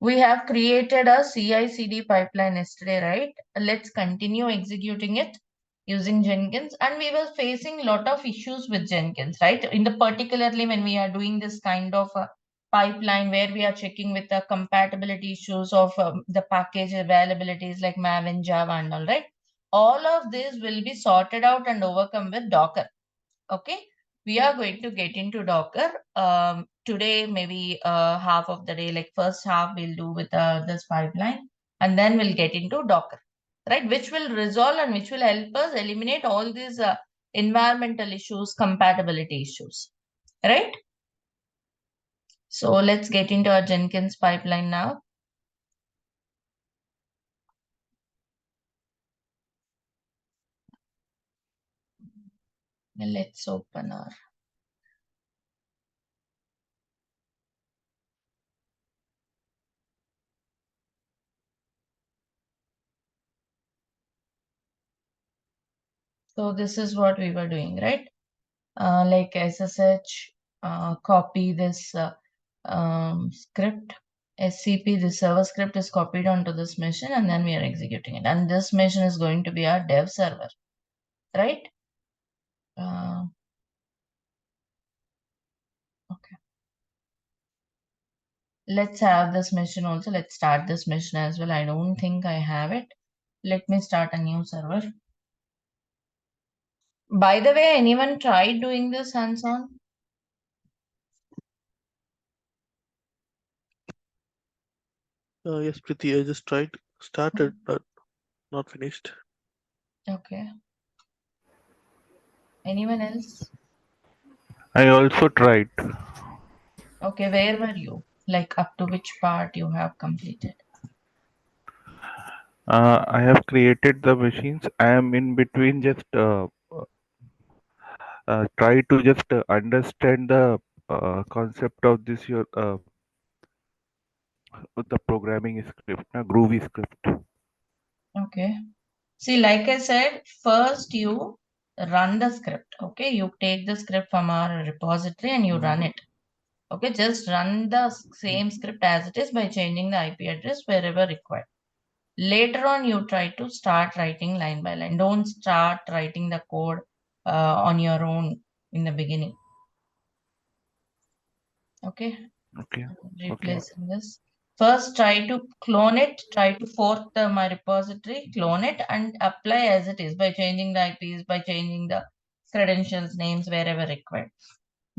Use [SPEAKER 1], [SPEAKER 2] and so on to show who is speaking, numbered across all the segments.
[SPEAKER 1] We have created a CI/CD pipeline yesterday, right? Let's continue executing it using Jenkins. And we were facing a lot of issues with Jenkins, right? In the particularly when we are doing this kind of a pipeline where we are checking with the compatibility issues of the package availabilities like Maven, Java and all, right? All of this will be sorted out and overcome with Docker. Okay, we are going to get into Docker today, maybe half of the day, like first half we'll do with this pipeline, and then we'll get into Docker, right? Which will resolve and which will help us eliminate all these environmental issues, compatibility issues, right? So let's get into our Jenkins pipeline now. Let's open our so this is what we were doing, right? Like SSH, copy this script, SCP, the server script is copied onto this machine and then we are executing it. And this machine is going to be our dev server, right? Okay. Let's have this machine also. Let's start this machine as well. I don't think I have it. Let me start a new server. By the way, anyone tried doing this hands-on?
[SPEAKER 2] Yes, Preeti, I just started, but not finished.
[SPEAKER 1] Okay. Anyone else?
[SPEAKER 3] I also tried.
[SPEAKER 1] Okay, where were you? Like up to which part you have completed?
[SPEAKER 3] I have created the machines. I am in between just try to just understand the concept of this your the programming script, Groovy script.
[SPEAKER 1] Okay. See, like I said, first you run the script. Okay. You take the script from our repository and you run it. Okay. Just run the same script as it is by changing the IP address wherever required. Later on, you try to start writing line by line. Don't start writing the code on your own in the beginning. Okay.
[SPEAKER 3] Okay.
[SPEAKER 1] Replacing this. First, try to clone it, try to fork my repository, clone it, and apply as it is by changing the IPs, by changing the credentials, names wherever required.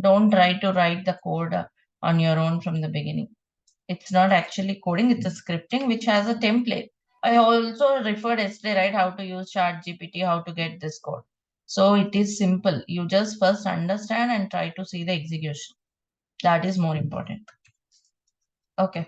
[SPEAKER 1] Don't try to write the code on your own from the beginning. It's not actually coding, it's a scripting which has a template. I also referred yesterday, right, how to use ChatGPT, how to get this code. So it is simple. You just first understand and try to see the execution. That is more important. Okay.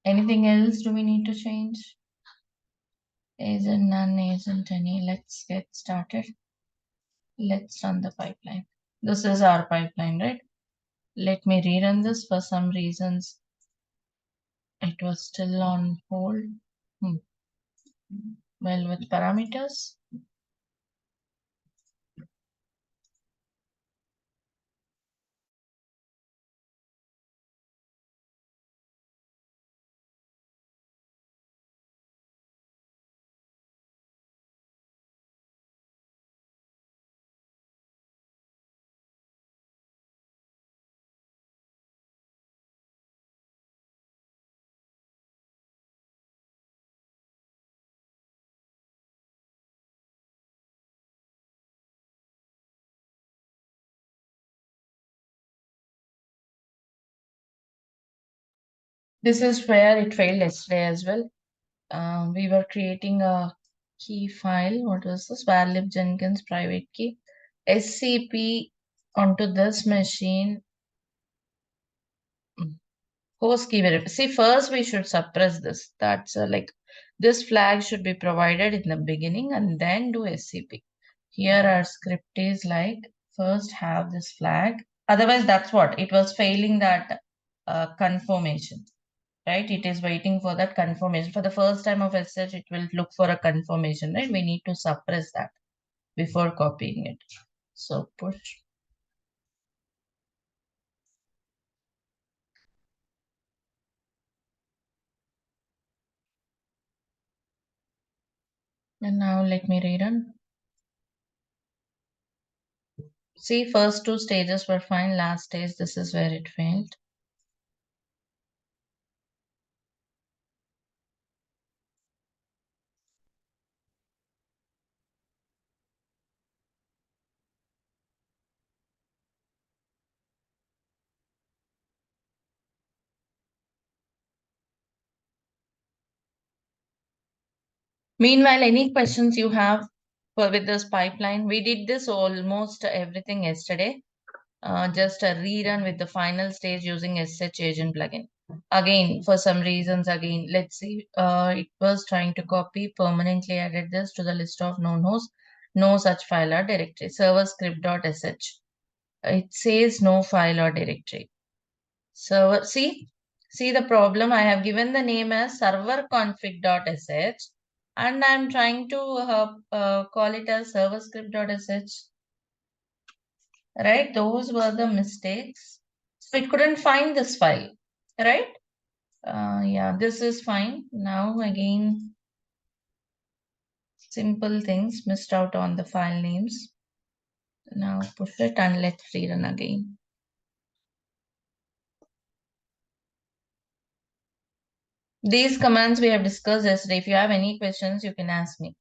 [SPEAKER 1] Anything else do we need to change? Isn't none, isn't any. Let's get started. Let's run the pipeline. This is our pipeline, right? Let me rerun this. For some reasons, it was still on hold. Well, with parameters. This is where it failed yesterday as well. We were creating a key file. What was this? Varlib Jenkins private key. SCP onto this machine. Host key verify. See, first we should suppress this. That's like this flag should be provided in the beginning and then do SCP. Here our script is like first have this flag Otherwise, that's what it was failing that confirmation, right? It is waiting for that confirmation. For the first time of SH, it will look for a confirmation, right? We need to suppress that before copying it. So push. And now let me rerun. See, first two stages were fine. Last stage, this is where it failed. Meanwhile, any questions you have with this pipeline? We did this almost everything yesterday. Just a rerun with the final stage using SH agent plugin. Again, for some reasons, again, let's see. It was trying to copy, permanently added this to the list of known hosts. No such file or directory. Server script.sh. It says no file or directory. So see the problem. I have given the name as server config.sh and I'm trying to call it as server script.sh. Right? Those were the mistakes. So it couldn't find this file, right? Yeah, this is fine. Now again, simple things missed out on the file names. Now push it and let's rerun again. These commands we have discussed yesterday. If you have any questions, you can ask me.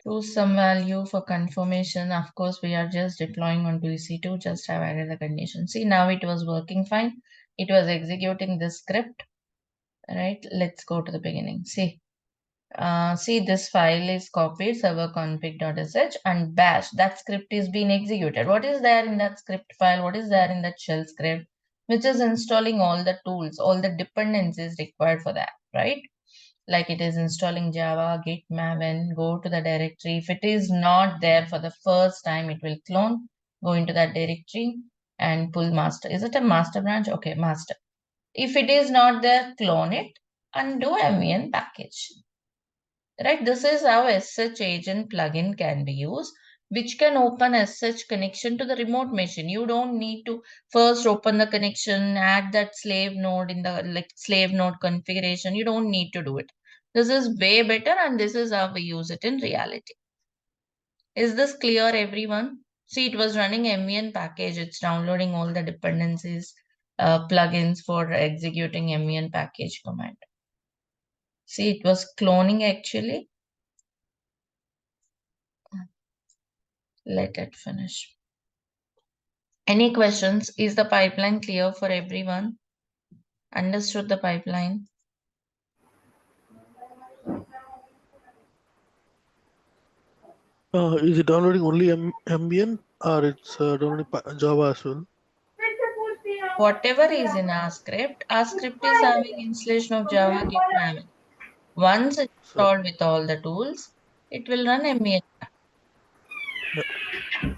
[SPEAKER 1] Choose some value for confirmation. Of course, we are just deploying on EC2, just have added the condition. See, now it was working fine. It was executing the script, right? Let's go to the beginning. See, this file is copied, server config.sh and bash. That script is being executed. What is there in that script file? What is there in that shell script? Which is installing all the tools, all the dependencies required for that, right? Like it is installing Java, Git, Maven, go to the directory. If it is not there for the first time, it will clone, go into that directory and pull master. Is it a master branch? Okay, master. If it is not there, clone it and do MVN package. Right, this is how SH agent plugin can be used, which can open SH connection to the remote machine. You don't need to first open the connection, add that slave node in the slave node configuration. You don't need to do it. This is way better and this is how we use it in reality. Is this clear, everyone? See, it was running MVN package. It's downloading all the dependencies, plugins for executing MVN package command. See, it was cloning actually. Let it finish. Any questions? Is the pipeline clear for everyone? Understood the pipeline?
[SPEAKER 2] Is it downloading only Ambient or it's downloading Java as well?
[SPEAKER 1] Whatever is in our script is having installation of Java Git Maven. Once it's
[SPEAKER 2] So,
[SPEAKER 1] installed with all the tools, it will run MES
[SPEAKER 2] yeah.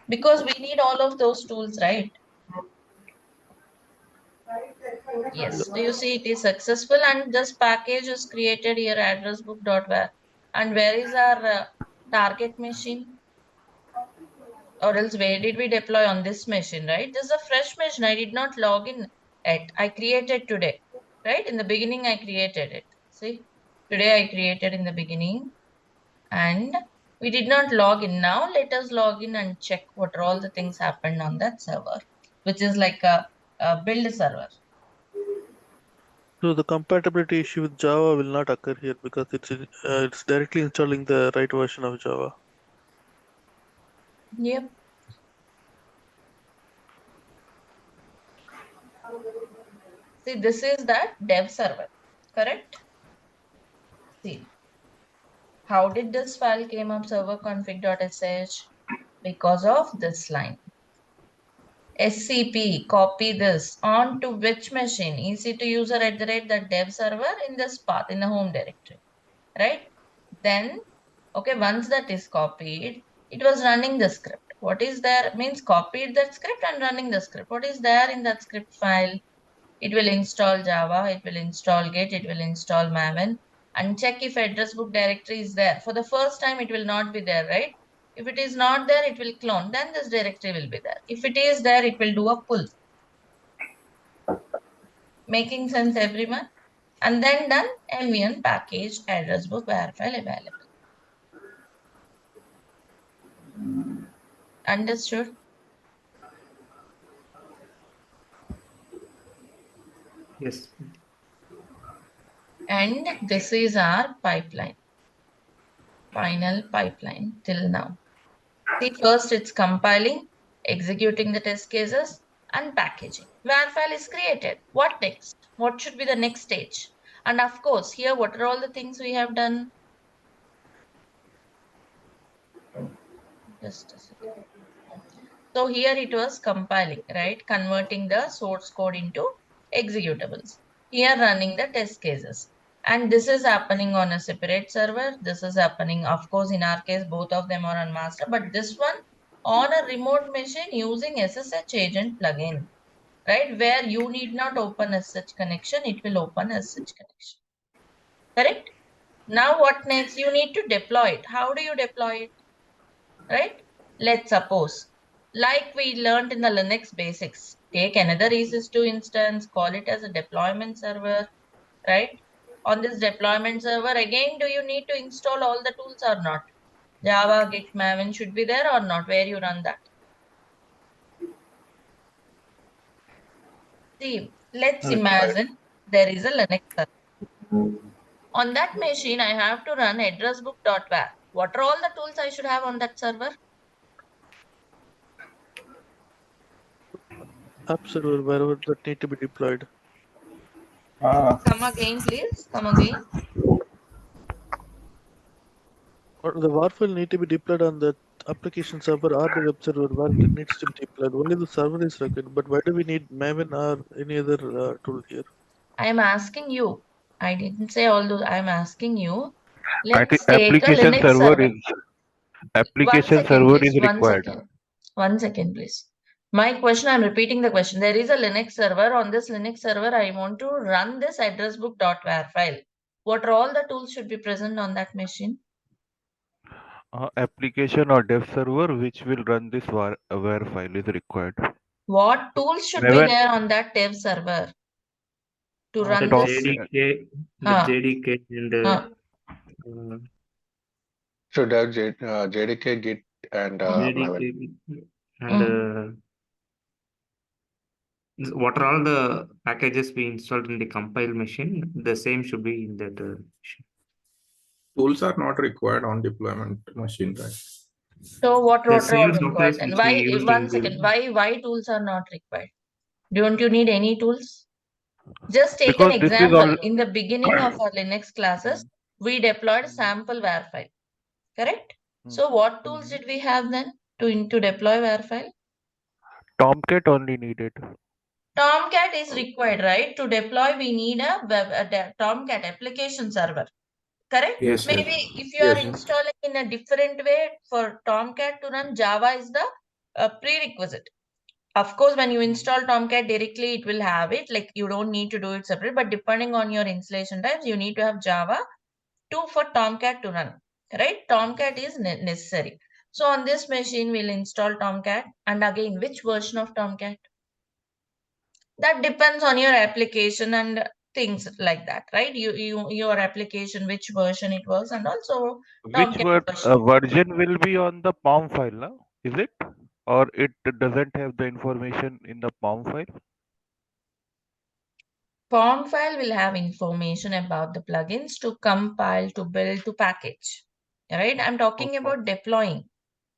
[SPEAKER 1] because we need all of those tools, right?
[SPEAKER 2] Yeah.
[SPEAKER 1] Yes. Do you see it is successful and this package is created here address book.where and where is our target machine? Or else where did we deploy on this machine, right? This is a fresh machine. I did not log in it. I created today, right? In the beginning, I created it. See, today I created in the beginning and we did not log in. Now let us log in and check what are all the things happened on that server, which is like a build server.
[SPEAKER 2] So the compatibility issue with Java will not occur here because it's directly installing the right version of Java.
[SPEAKER 1] Yep. See, this is that dev server, correct? See, how did this file came up, server config.sh? Because of this line. SCP, copy this onto which machine? EC2 user at the rate that dev server in this path in the home directory, right? Then, okay, once that is copied, it was running the script. What is there? Means copied that script and running the script. What is there in that script file? It will install Java, it will install Git, it will install Maven, and check if address book directory is there. For the first time, it will not be there, right? If it is not there, it will clone. Then this directory will be there. If it is there, it will do a pull. Making sense, everyone? And then done mvn package address book where file available. Understood?
[SPEAKER 4] Yes.
[SPEAKER 1] And this is our pipeline. Final pipeline till now. See, first it's compiling, executing the test cases, and packaging. Where file is created. What next? What should be the next stage? And of course, here, what are all the things we have done? Just a second. So here it was compiling, right? Converting the source code into executables. Here running the test cases. And this is happening on a separate server. This is happening, of course, in our case, both of them are on master, but this one on a remote machine using SSH agent plugin, right? Where you need not open SSH connection, it will open SSH connection. Correct? Now what next? You need to deploy it. How do you deploy it? Right? Let's suppose, like we learned in the Linux basics, take another EC2 instance, call it as a deployment server, right? On this deployment server, again, do you need to install all the tools or not? Java, Git, Maven should be there or not? Where you run that? See, let's imagine there is a Linux server. On that machine, I have to run addressbook.var. What are all the tools I should have on that server?
[SPEAKER 2] App server wherever that need to be deployed.
[SPEAKER 1] Come again, please. Come again.
[SPEAKER 2] Or the WAR file need to be deployed on the application server or the web server where it needs to be deployed. Only the server is required. But why do we need Maven or any other tool here?
[SPEAKER 1] I am asking you. I didn't say all those. I am asking you.
[SPEAKER 3] I think
[SPEAKER 1] Let's take a Linux server.
[SPEAKER 3] application server is
[SPEAKER 1] One
[SPEAKER 3] required.
[SPEAKER 1] second. 1 second, please. My question, I'm repeating the question. There is a Linux server. On this Linux server, I want to run this addressbook.var file. What are all the tools should be present on that machine?
[SPEAKER 3] Application or dev server which will run this var file is required.
[SPEAKER 1] What tools should be
[SPEAKER 3] Maven,
[SPEAKER 1] there on that dev server to
[SPEAKER 4] The
[SPEAKER 1] run this?
[SPEAKER 4] JDK and
[SPEAKER 5] Should have JDK, Git, and Maven.
[SPEAKER 4] JDK and what are all the packages we installed in the compile machine? The same should be in that machine.
[SPEAKER 6] Tools are not required on deployment machine, right?
[SPEAKER 1] So what
[SPEAKER 4] The
[SPEAKER 1] are all
[SPEAKER 4] same
[SPEAKER 1] required?
[SPEAKER 4] software
[SPEAKER 1] And
[SPEAKER 4] which we
[SPEAKER 1] why?
[SPEAKER 4] used
[SPEAKER 1] 1
[SPEAKER 4] in
[SPEAKER 1] second.
[SPEAKER 4] the
[SPEAKER 1] Why tools are not required? Don't you need any tools? Just take
[SPEAKER 3] because
[SPEAKER 1] an
[SPEAKER 3] this is
[SPEAKER 1] example.
[SPEAKER 3] all
[SPEAKER 1] In the beginning of our Linux classes, we deployed sample var file. Correct? So what tools did we have then to deploy var file?
[SPEAKER 3] Tomcat only needed.
[SPEAKER 1] Tomcat is required, right? To deploy, we need a Tomcat application server. Correct?
[SPEAKER 6] Yes,
[SPEAKER 1] Maybe
[SPEAKER 6] yes.
[SPEAKER 1] if you are
[SPEAKER 6] Yes.
[SPEAKER 1] installing in a different way, for Tomcat to run, Java is the prerequisite. Of course, when you install Tomcat directly, it will have it. Like you don't need to do it separate, but depending on your installation types, you need to have Java for Tomcat to run, right? Tomcat is necessary. So on this machine, we'll install Tomcat. And again, which version of Tomcat? That depends on your application and things like that, right? Your application, which version it was, and also
[SPEAKER 3] Which
[SPEAKER 1] Tomcat version.
[SPEAKER 3] version will be on the POM file now? Is it? Or it doesn't have the information in the POM file?
[SPEAKER 1] POM file will have information about the plugins to compile, to build, to package. Right? I'm talking about deploying.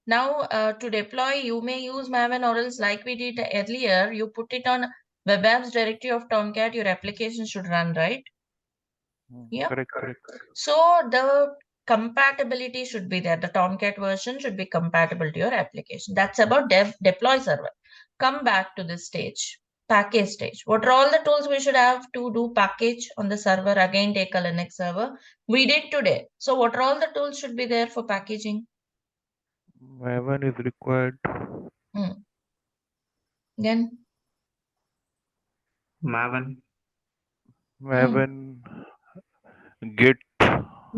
[SPEAKER 1] Now, to deploy, you may use Maven or else like we did earlier, you put it on Web apps directory of Tomcat, your application should run, right? Yeah.
[SPEAKER 3] Correct.
[SPEAKER 1] So the compatibility should be there. The Tomcat version should be compatible to your application. That's about deploy server. Come back to this stage, package stage. What are all the tools we should have to do package on the server? Again, take a Linux server. We did today. So what are all the tools should be there for packaging?
[SPEAKER 3] Maven is required.
[SPEAKER 1] Then
[SPEAKER 4] Maven.
[SPEAKER 3] Maven, Git.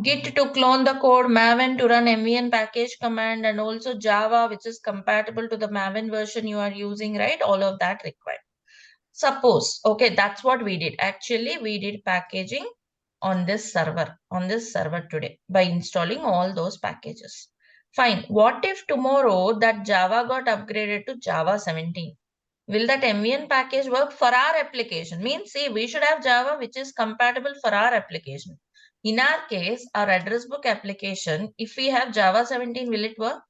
[SPEAKER 1] Git to clone the code, Maven to run MVN package command, and also Java, which is compatible to the Maven version you are using, right? All of that required. Suppose, okay, that's what we did. Actually, we did packaging on this server today by installing all those packages. Fine. What if tomorrow that Java got upgraded to Java 17? Will that MVN package work for our application? Means, see, we should have Java which is compatible for our application. In our case, our address book application, if we have Java 17, will it work?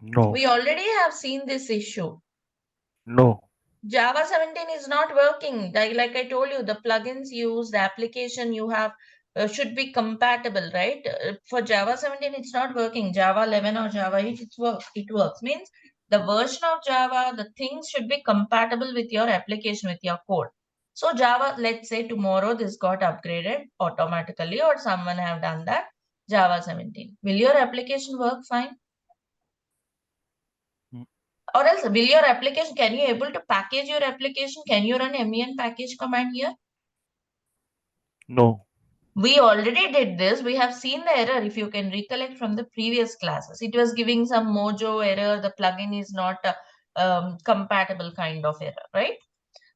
[SPEAKER 3] No.
[SPEAKER 1] We already have seen this issue.
[SPEAKER 3] No.
[SPEAKER 1] Java 17 is not working. Like I told you, the plugins used, the application you have should be compatible, right? For Java 17, it's not working. Java 11 or Java 8, it works. Means the version of Java, the things should be compatible with your application, with your code. So Java, let's say tomorrow this got upgraded automatically or someone have done that, Java 17. Will your application work fine? Or else, will your application, can you able to package your application? Can you run MEN package command here?
[SPEAKER 3] No.
[SPEAKER 1] We already did this. We have seen the error if you can recollect from the previous classes. It was giving some Mojo error. The plugin is not compatible kind of error, right?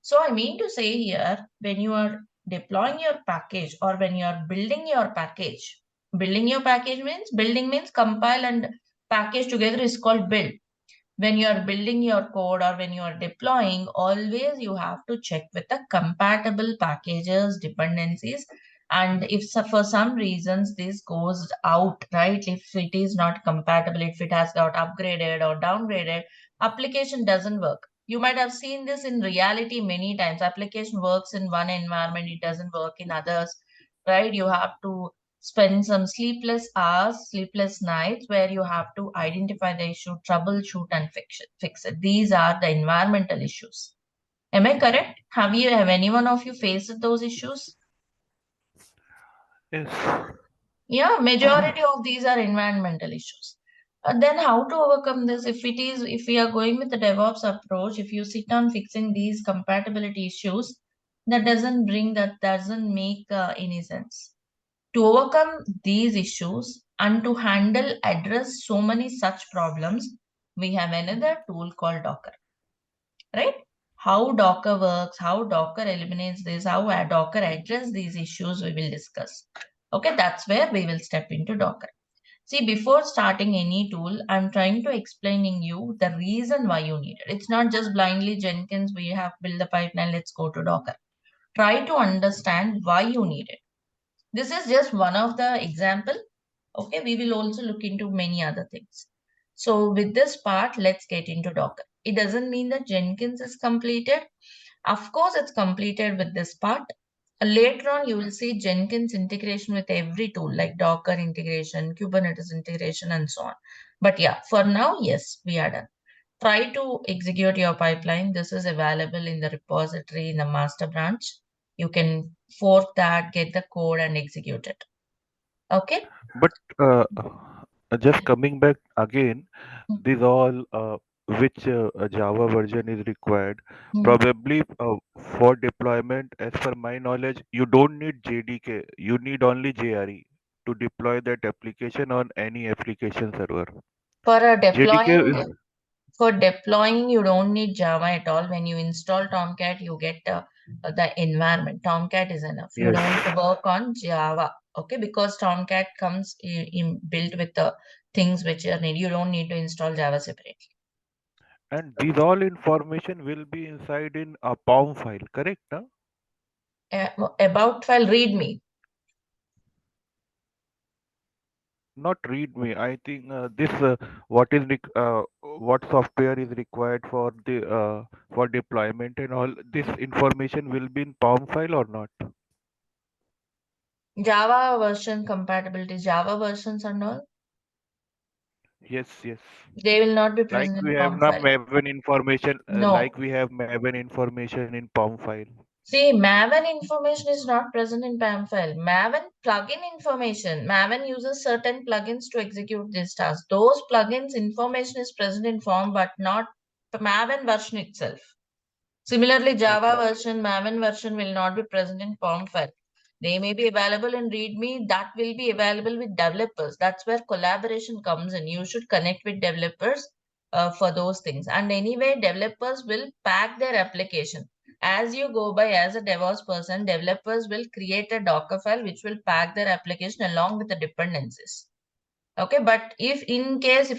[SPEAKER 1] So I mean to say here, when you are deploying your package or when you are building your package, building means compile and package together is called build. When you are building your code or when you are deploying, always you have to check with the compatible packages, dependencies. And if for some reasons this goes out, right? If it is not compatible, if it has got upgraded or downgraded, application doesn't work. You might have seen this in reality many times. Application works in one environment, it doesn't work in others, right? You have to spend some sleepless hours, sleepless nights where you have to identify the issue, troubleshoot and fix it. These are the environmental issues. Am I correct? Have any one of you faced those issues?
[SPEAKER 3] Yes.
[SPEAKER 1] Yeah, majority of these are environmental issues. Then how to overcome this? If we are going with the DevOps approach, if you sit on fixing these compatibility issues, that doesn't make any sense. To overcome these issues and to address so many such problems, we have another tool called Docker, right? How Docker works, how Docker eliminates this, how Docker address these issues, we will discuss. Okay, that's where we will step into Docker. See, before starting any tool, I'm trying to explaining you the reason why you need it. It's not just blindly Jenkins, we have built the pipeline, let's go to Docker. Try to understand why you need it. This is just one of the example. Okay, we will also look into many other things. So with this part, let's get into Docker. It doesn't mean that Jenkins is completed. Of course, it's completed with this part. Later on, you will see Jenkins integration with every tool like Docker integration, Kubernetes integration, and so on. But yeah, for now, yes, we are done. Try to execute your pipeline. This is available in the repository in the master branch. You can fork that, get the code, and execute it. Okay.
[SPEAKER 3] But just coming back again, these all which Java version is required. Probably for deployment, as per my knowledge, you don't need JDK. You need only JRE to deploy that application on any application server.
[SPEAKER 1] For
[SPEAKER 3] JDK is
[SPEAKER 1] deploying, you don't need Java at all. When you install Tomcat, you get the environment. Tomcat is enough. You
[SPEAKER 3] yes,
[SPEAKER 1] don't work on Java, okay? Because Tomcat comes built with the things which are needed. You don't need to install Java separately.
[SPEAKER 3] and these all information will be inside in a POM file, correct? Huh?
[SPEAKER 1] About file, read me.
[SPEAKER 3] not readme. I think this what software is required for deployment and all this information will be in POM file or not?
[SPEAKER 1] Java version compatibility, Java versions and all,
[SPEAKER 3] Yes, yes.
[SPEAKER 1] they will not be
[SPEAKER 3] Like
[SPEAKER 1] present
[SPEAKER 3] we
[SPEAKER 1] in
[SPEAKER 3] have
[SPEAKER 1] POM
[SPEAKER 3] now
[SPEAKER 1] file.
[SPEAKER 3] Maven information,
[SPEAKER 1] No.
[SPEAKER 3] like we have Maven information in POM file.
[SPEAKER 1] See, Maven information is not present in PAM file. Maven plugin information. Maven uses certain plugins to execute this task. Those plugins information is present in form, but not the Maven version itself. Similarly, Java
[SPEAKER 3] Okay.
[SPEAKER 1] version, Maven version will not be present in POM file. They may be available in README. That will be available with developers. That's where collaboration comes in. You should connect with developers for those things. And anyway, developers will pack their application. As you go by as a DevOps person, developers will create a Docker file which will pack their application along with the dependencies. Okay, but if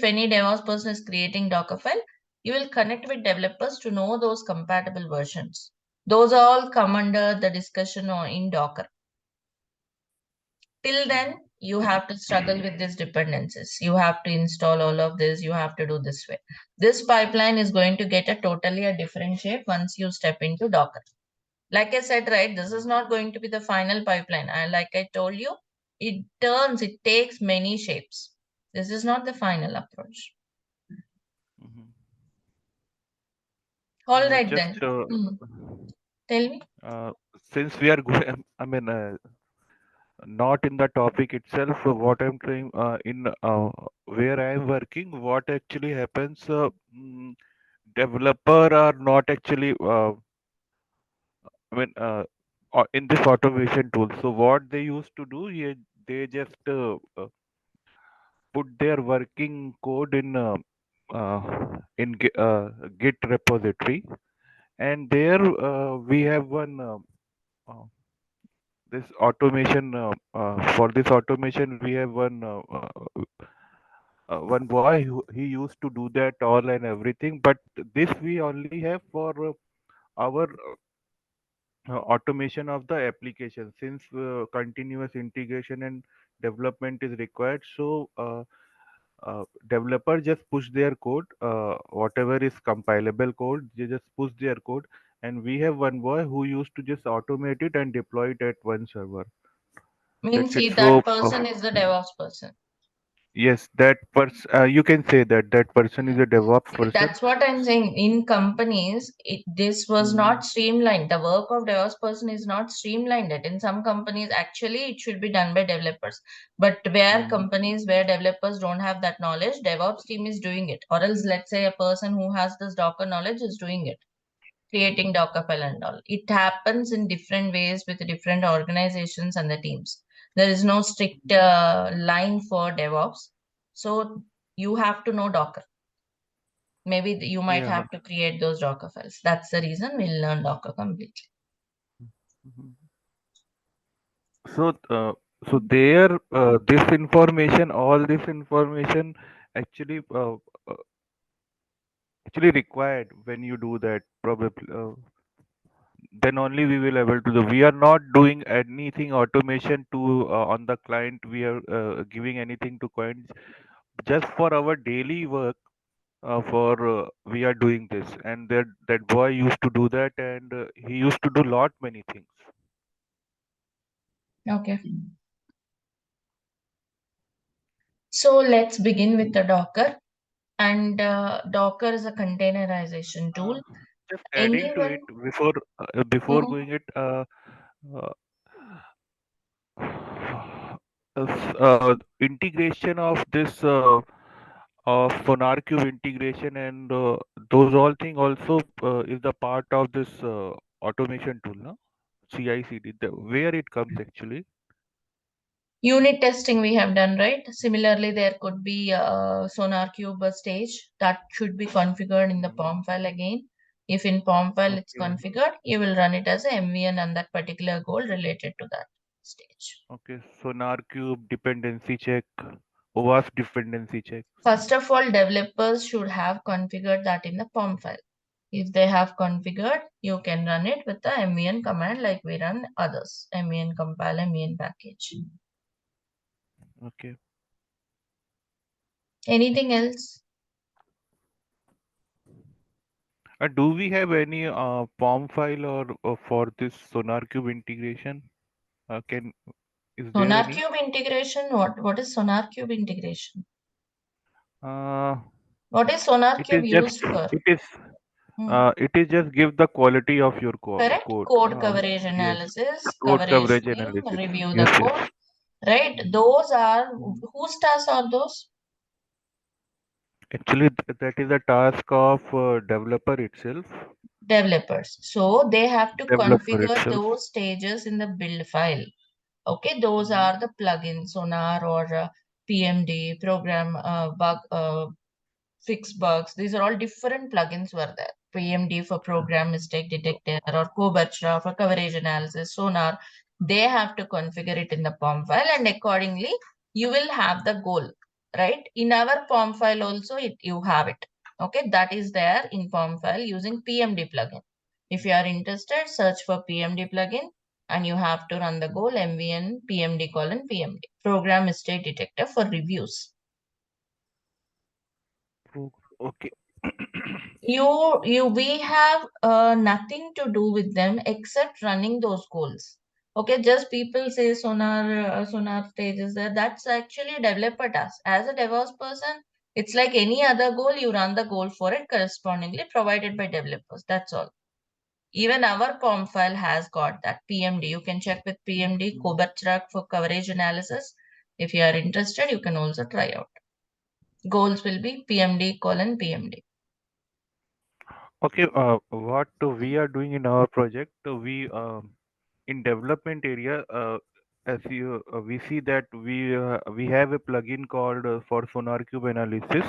[SPEAKER 1] any DevOps person is creating Docker file, you will connect with developers to know those compatible versions. Those all come under the discussion or in Docker. Till then, you have to struggle with these dependencies. You have to install all of this. You have to do this way. This pipeline is going to get a totally a different shape once you step into Docker. Like I said, right, this is not going to be the final pipeline. And like I told you, it takes many shapes. This is not the final approach.
[SPEAKER 3] Mhm.
[SPEAKER 1] All right
[SPEAKER 3] Just
[SPEAKER 1] then. Tell me.
[SPEAKER 3] since we are going, I mean, not in the topic itself, what I'm trying in where I am working, what actually happens, developer are not actually, I mean, in this automation tool. So what they used to do, they just put their working code in Git repository, and there we have one uh, this automation. For this automation, we have one boy who he used to do that all and everything. But this we only have for our automation of the application, since continuous integration and development is required. So developer just push their code, whatever is compilable code, they just push their code, and we have one boy who used to just automate it and deploy it at one server.
[SPEAKER 1] Means
[SPEAKER 3] That's it.
[SPEAKER 1] he,
[SPEAKER 3] So
[SPEAKER 1] that person is the DevOps person.
[SPEAKER 3] yes, that person, you can say that that person is a DevOps
[SPEAKER 1] See,
[SPEAKER 3] person.
[SPEAKER 1] that's what I'm saying. In companies, this was
[SPEAKER 3] Mm,
[SPEAKER 1] not streamlined. The work of DevOps person is not streamlined. Yet. In some companies, actually, it should be done by developers. But where
[SPEAKER 3] mm,
[SPEAKER 1] companies where developers don't have that knowledge, DevOps team is doing it. Or else, let's say a person who has this Docker knowledge is doing it, creating Docker file and all. It happens in different ways with different organizations and the teams. There is no strict line for DevOps. So you have to know Docker. Maybe you might
[SPEAKER 3] yeah.
[SPEAKER 1] have to create those Docker files. That's the reason we'll learn Docker completely.
[SPEAKER 3] Mhm. So, there, this information, all this information, actually, actually required when you do that. Probably, then only we will able to do. We are not doing anything automation to on the client. We are giving anything to clients just for our daily work. For we are doing this, and that boy used to do that, and he used to do lot many things.
[SPEAKER 1] Okay. So let's begin with the Docker. And Docker is a containerization
[SPEAKER 3] Uh,
[SPEAKER 1] tool.
[SPEAKER 3] just adding to
[SPEAKER 1] Anyone?
[SPEAKER 3] it before
[SPEAKER 1] Mhm.
[SPEAKER 3] going it, uh, integration of this of SonarQube integration and those all thing also is the part of this automation tool, no? CI/CD, where it comes actually.
[SPEAKER 1] Unit testing we have done, right? Similarly, there could be a SonarQube stage that should be configured in the
[SPEAKER 3] Mhm.
[SPEAKER 1] POM file again. If in POM file it's
[SPEAKER 3] Okay.
[SPEAKER 1] configured, you will run it as a MVN and that particular goal related to that stage.
[SPEAKER 3] Okay. SonarQube dependency check, OAuth dependency check.
[SPEAKER 1] First of all, developers should have configured that in the POM file. If they have configured, you can run it with the MVN command like we run others. MVN compile, MVN package.
[SPEAKER 3] Okay.
[SPEAKER 1] Anything else?
[SPEAKER 3] Do we have any POM file or for this SonarQube integration? Can Is there any?
[SPEAKER 1] SonarQube integration. What is SonarQube integration?
[SPEAKER 3] Uh,
[SPEAKER 1] What is
[SPEAKER 3] it is
[SPEAKER 1] SonarQube
[SPEAKER 3] just
[SPEAKER 1] used for?
[SPEAKER 3] it is just give the quality of your
[SPEAKER 1] Correct.
[SPEAKER 3] code.
[SPEAKER 1] Code coverage
[SPEAKER 3] Yes,
[SPEAKER 1] analysis,
[SPEAKER 3] code
[SPEAKER 1] coverage
[SPEAKER 3] coverage
[SPEAKER 1] team,
[SPEAKER 3] analysis.
[SPEAKER 1] review the
[SPEAKER 3] Yes,
[SPEAKER 1] code.
[SPEAKER 3] yes.
[SPEAKER 1] Right. Those are
[SPEAKER 3] Mm.
[SPEAKER 1] whose tasks are those?
[SPEAKER 3] Actually, that is a task of developer itself.
[SPEAKER 1] Developers. So they have to
[SPEAKER 3] Developer
[SPEAKER 1] configure
[SPEAKER 3] itself.
[SPEAKER 1] those stages in the build file. Okay, those
[SPEAKER 3] Mhm.
[SPEAKER 1] are the plugins, Sonar or PMD, program bug fix bugs. These are all different plugins were there. PMD for program mistake detector or Cobertra for coverage analysis, Sonar. They have to configure it in the POM file and accordingly you will have the goal, right? In our POM file also you have it. Okay, that is there in POM file using PMD plugin. If you are interested, search for PMD plugin and you have to run the goal MVN PMD colon PMD, program mistake detector for reviews.
[SPEAKER 3] Okay.
[SPEAKER 1] We have nothing to do with them except running those goals. Okay, just people say sonar stages there. That's actually a developer task. As a DevOps person, it's like any other goal. You run the goal for it correspondingly provided by developers. That's all. Even our POM file has got that PMD. You can check with PMD Kobertrack for coverage analysis. If you are interested, you can also try out. Goals will be PMD colon PMD.
[SPEAKER 3] Okay, what we are doing in our project, we in development area, as you we see that we have a plugin called for SonarCube analysis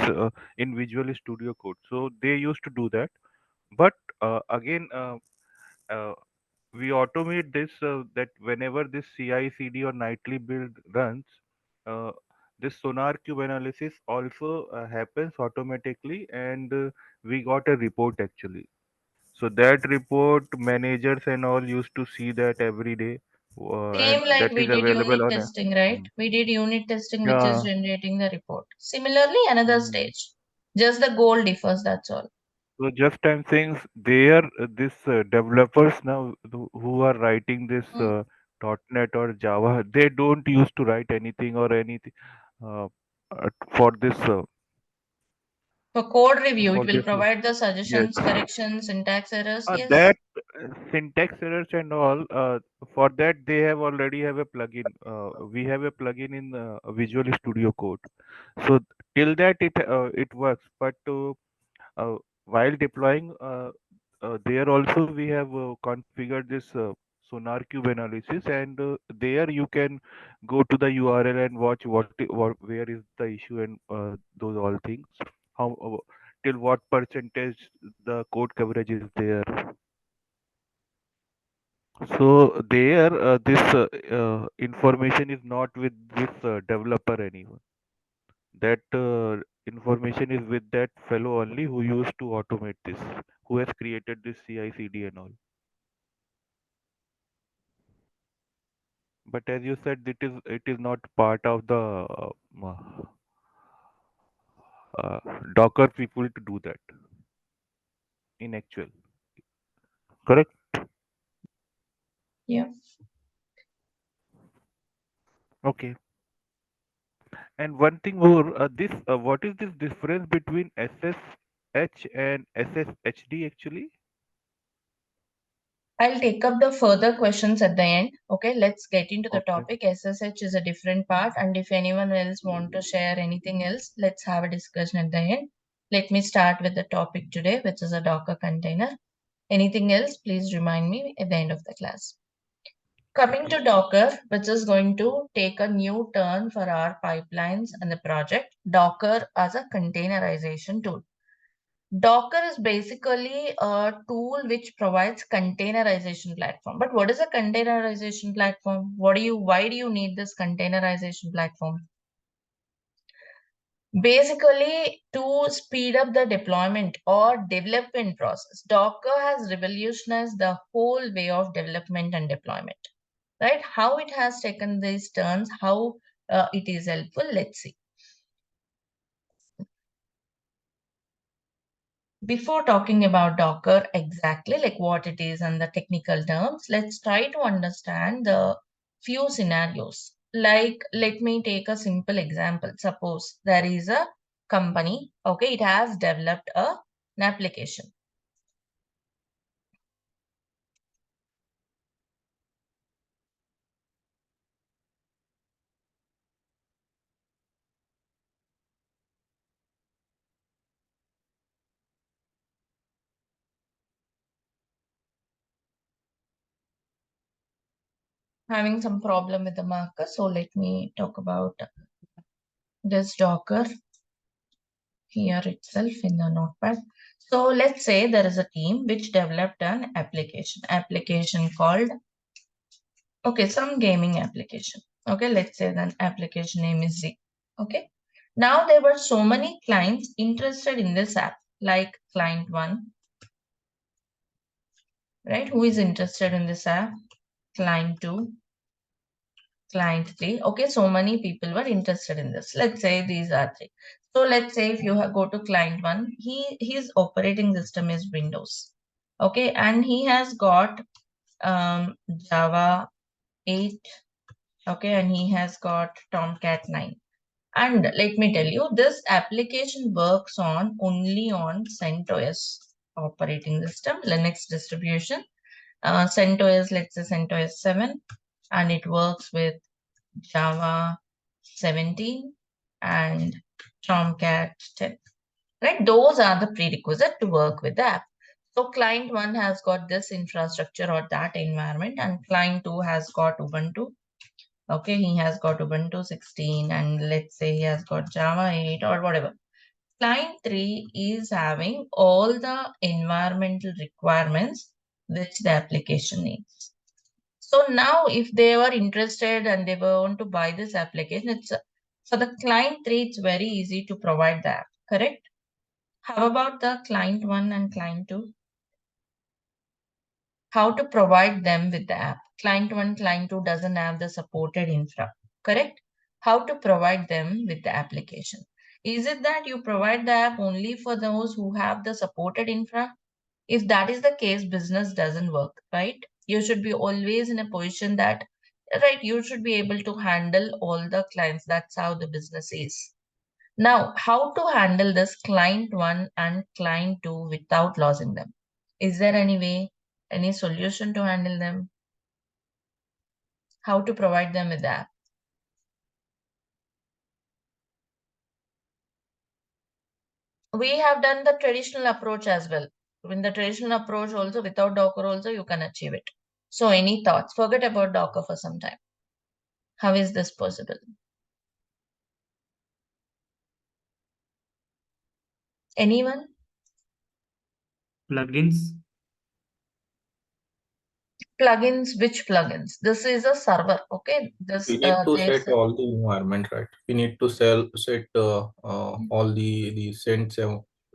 [SPEAKER 3] in Visual Studio Code. So they used to do that, but again, uh, we automate this that whenever this CI/CD or nightly build runs, uh, this SonarCube analysis also happens automatically, and we got a report actually. So that report managers and all used to see that every day, and
[SPEAKER 1] Same like
[SPEAKER 3] that
[SPEAKER 1] we
[SPEAKER 3] is
[SPEAKER 1] did unit
[SPEAKER 3] available on a.
[SPEAKER 1] testing, right?
[SPEAKER 3] Mm.
[SPEAKER 1] We did unit testing, which is
[SPEAKER 3] Yeah.
[SPEAKER 1] generating the report. Similarly, another
[SPEAKER 3] Mm.
[SPEAKER 1] stage. Just the goal differs, that's all.
[SPEAKER 3] So just I'm saying there this developers now who are writing this
[SPEAKER 1] Hmm.
[SPEAKER 3] .NET or Java, they don't used to write anything or anything uh, for this
[SPEAKER 1] For code review, it
[SPEAKER 3] for
[SPEAKER 1] will
[SPEAKER 3] this.
[SPEAKER 1] provide the
[SPEAKER 3] Yes.
[SPEAKER 1] suggestions, corrections, syntax errors. Yes.
[SPEAKER 3] That syntax errors and all, for that they have already have a plugin. We have a plugin in Visual Studio Code. So till that it works, but while deploying, there also we have configured this SonarCube analysis, and there you can go to the URL and watch where is the issue and those all things. How till what percentage the code coverage is there. So there, this information is not with this developer anymore. That information is with that fellow only who used to automate this, who has created this CI/CD and all. But as you said, it is not part of the uh, Docker people to do that in actual. Correct?
[SPEAKER 1] Yeah.
[SPEAKER 3] Okay. And one thing more, this what is this difference between SSH and SSHD actually?
[SPEAKER 1] I'll take up the further questions at the end. Okay, let's get into the
[SPEAKER 3] Okay.
[SPEAKER 1] topic. SSH is a different part, and if anyone else want to share anything else, let's have a discussion at the end. Let me start with the topic today, which is a Docker container. Anything else, please remind me at the end of the class. Coming to Docker, which is going to take a new turn for our pipelines and the project, Docker as a containerization tool. Docker is basically a tool which provides containerization platform. But what is a containerization platform? Why do you need this containerization platform? Basically, to speed up the deployment or development process, Docker has revolutionized the whole way of development and deployment. Right? How it has taken these turns, how it is helpful. Let's see. before talking about Docker exactly, like what it is and the technical terms, let's try to understand the few scenarios. Like, let me take a simple example. Suppose there is a company, okay, it has developed an application. Having some problem with the marker, so let me talk about this Docker here itself in the notepad. So let's say there is a team which developed an application called, okay, some gaming application. Okay, let's say the application name is Z. Okay, now there were so many clients interested in this app, like client 1, right? Who is interested in this app? Client 2, client 3. Okay, so many people were interested in this. Let's say these are 3. So let's say if you go to client 1, his operating system is Windows. Okay, and he has got Java 8. Okay, and he has got Tomcat 9. And let me tell you, this application works on only on CentOS operating system, Linux distribution. CentOS, let's say CentOS 7, and it works with Java 17 and Tomcat 10. Right? Those are the prerequisite to work with the app. So client 1 has got this infrastructure or that environment, and client 2 has got Ubuntu. Okay, he has got Ubuntu 16, and let's say he has got Java 8 or whatever. Client 3 is having all the environmental requirements which the application needs. So now if they were interested and they want to buy this application, it's for the client 3, it's very easy to provide the app, correct? How about the client 1 and client 2? How to provide them with the app? Client 1, client 2 doesn't have the supported infra, correct? How to provide them with the application? Is it that you provide the app only for those who have the supported infra? If that is the case, business doesn't work, right? You should be always in a position that, right, you should be able to handle all the clients. That's how the business is. Now, how to handle this client 1 and client 2 without losing them? Is there any way, any solution to handle them? How to provide them with that? We have done the traditional approach as well. In the traditional approach also, without Docker also, you can achieve it. So any thoughts? Forget about Docker for some time. How is this possible? Anyone?
[SPEAKER 4] Plugins.
[SPEAKER 1] Plugins, which plugins? This is a server, okay? This
[SPEAKER 6] We need to
[SPEAKER 1] there's
[SPEAKER 6] set all the environment, right? We need to set all the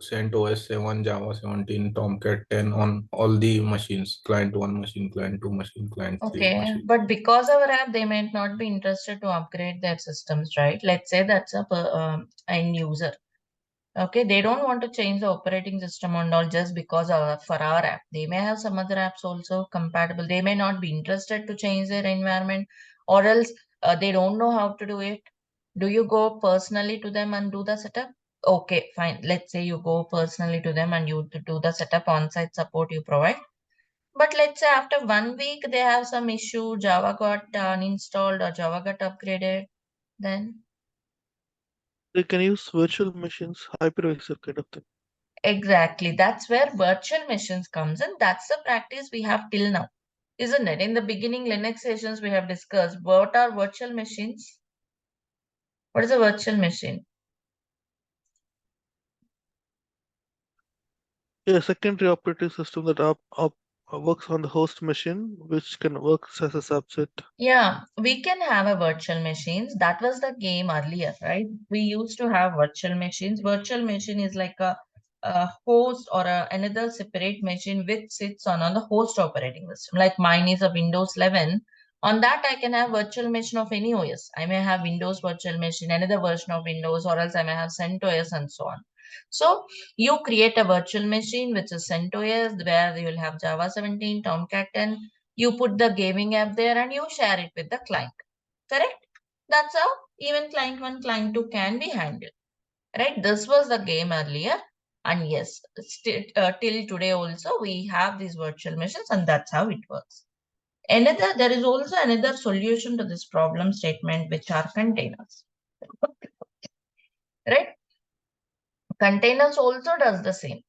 [SPEAKER 6] CentOS 7, Java 17, Tomcat 10 on all the machines, client 1 machine, client 2 machine, client 3
[SPEAKER 1] okay,
[SPEAKER 6] machine.
[SPEAKER 1] but because our app, they might not be interested to upgrade their systems, right? Let's say that's a end user. Okay, they don't want to change the operating system and all just because for our app. They may have some other apps also compatible. They may not be interested to change their environment, or else they don't know how to do it. Do you go personally to them and do the setup? Okay, fine. Let's say you go personally to them and you do the setup, on-site support you provide. But let's say after 1 week they have some issue, Java got uninstalled or Java got upgraded, then
[SPEAKER 2] They can use virtual machines, hypervisor kind of thing.
[SPEAKER 1] exactly. That's where virtual machines comes in. That's the practice we have till now, isn't it? In the beginning Linux sessions we have discussed what are virtual machines. What is a virtual machine?
[SPEAKER 2] Yeah, secondary operating system that works on the host machine, which can work as a subset.
[SPEAKER 1] Yeah, we can have a virtual machines. That was the game earlier, right? We used to have virtual machines. Virtual machine is like a host or another separate machine which sits on the host operating system. Like mine is a Windows 11. On that, I can have virtual machine of any OS. I may have Windows virtual machine, another version of Windows, or else I may have CentOS and so on. So you create a virtual machine which is CentOS, where you will have Java 17, Tomcat 10. You put the gaming app there and you share it with the client. Correct? That's how even client 1, client 2 can be handled. Right? This was the game earlier. And yes, till today also we have these virtual machines, and that's how it works. There is also another solution to this problem statement, which are containers. Right? Containers also does the same.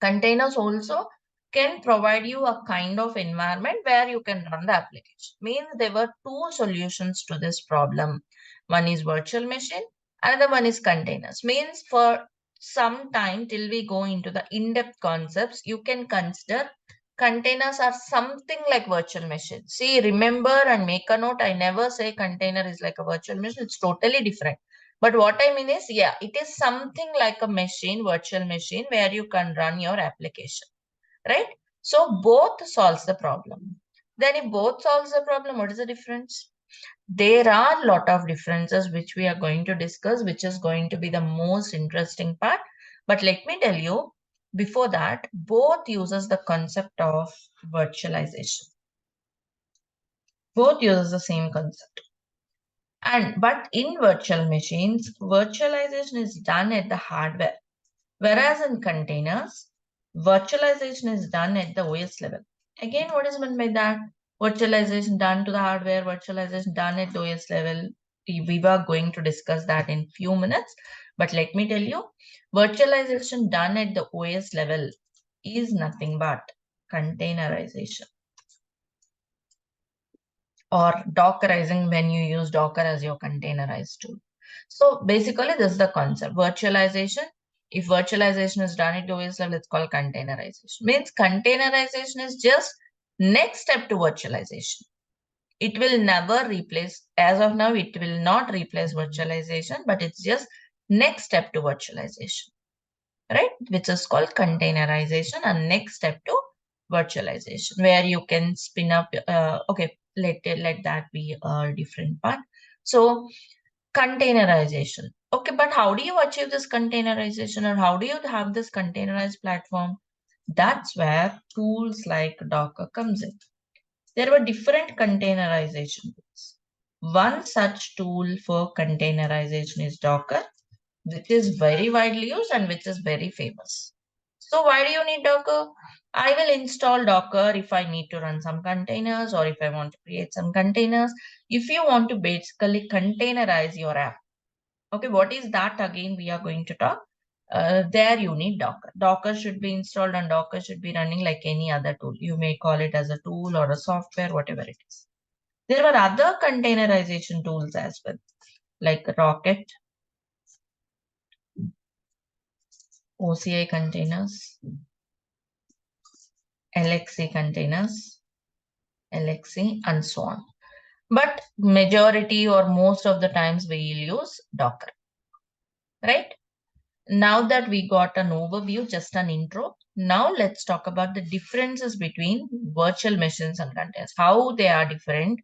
[SPEAKER 1] Containers also can provide you a kind of environment where you can run the application. Means there were two solutions to this problem. One is virtual machine, another one is containers. Means for some time till we go into the in-depth concepts, you can consider containers are something like virtual machine. See, remember and make a note, I never say container is like a virtual machine. It's totally different. But what I mean is, yeah, it is something like a machine, virtual machine, where you can run your application, right? So both solves the problem. Then if both solves the problem, what is the difference? There are a lot of differences which we are going to discuss, which is going to be the most interesting part. But let me tell you, before that, both uses the concept of virtualization. Both uses the same concept. But in virtual machines, virtualization is done at the hardware. Whereas in containers, virtualization is done at the OS level. Again, what is meant by that? Virtualization done to the hardware, virtualization done at the OS level. We were going to discuss that in few minutes. But let me tell you, virtualization done at the OS level is nothing but containerization, or Dockerizing when you use Docker as your containerized tool. So basically, this is the concept. Virtualization. If virtualization is done at OS level, it's called containerization. Means containerization is just next step to virtualization. It will never replace, as of now, it will not replace virtualization, but it's just next step to virtualization, right? Which is called containerization, and next step to virtualization, where you can spin up, okay, let that be a different part. So containerization. Okay, but how do you achieve this containerization, or how do you have this containerized platform? That's where tools like Docker comes in. There were different containerization tools. One such tool for containerization is Docker, which is very widely used and which is very famous. So why do you need Docker? I will install Docker if I need to run some containers, or if I want to create some containers. If you want to basically containerize your app. Okay, what is that again? We are going to talk. There you need Docker. Docker should be installed, and Docker should be running like any other tool. You may call it as a tool or a software, whatever it is. There were other containerization tools as well, like Rocket, OCI containers, LXC containers, LXC, and so on. But majority or most of the times we will use Docker, right? Now that we got an overview, just an intro, now let's talk about the differences between virtual machines and containers, how they are different.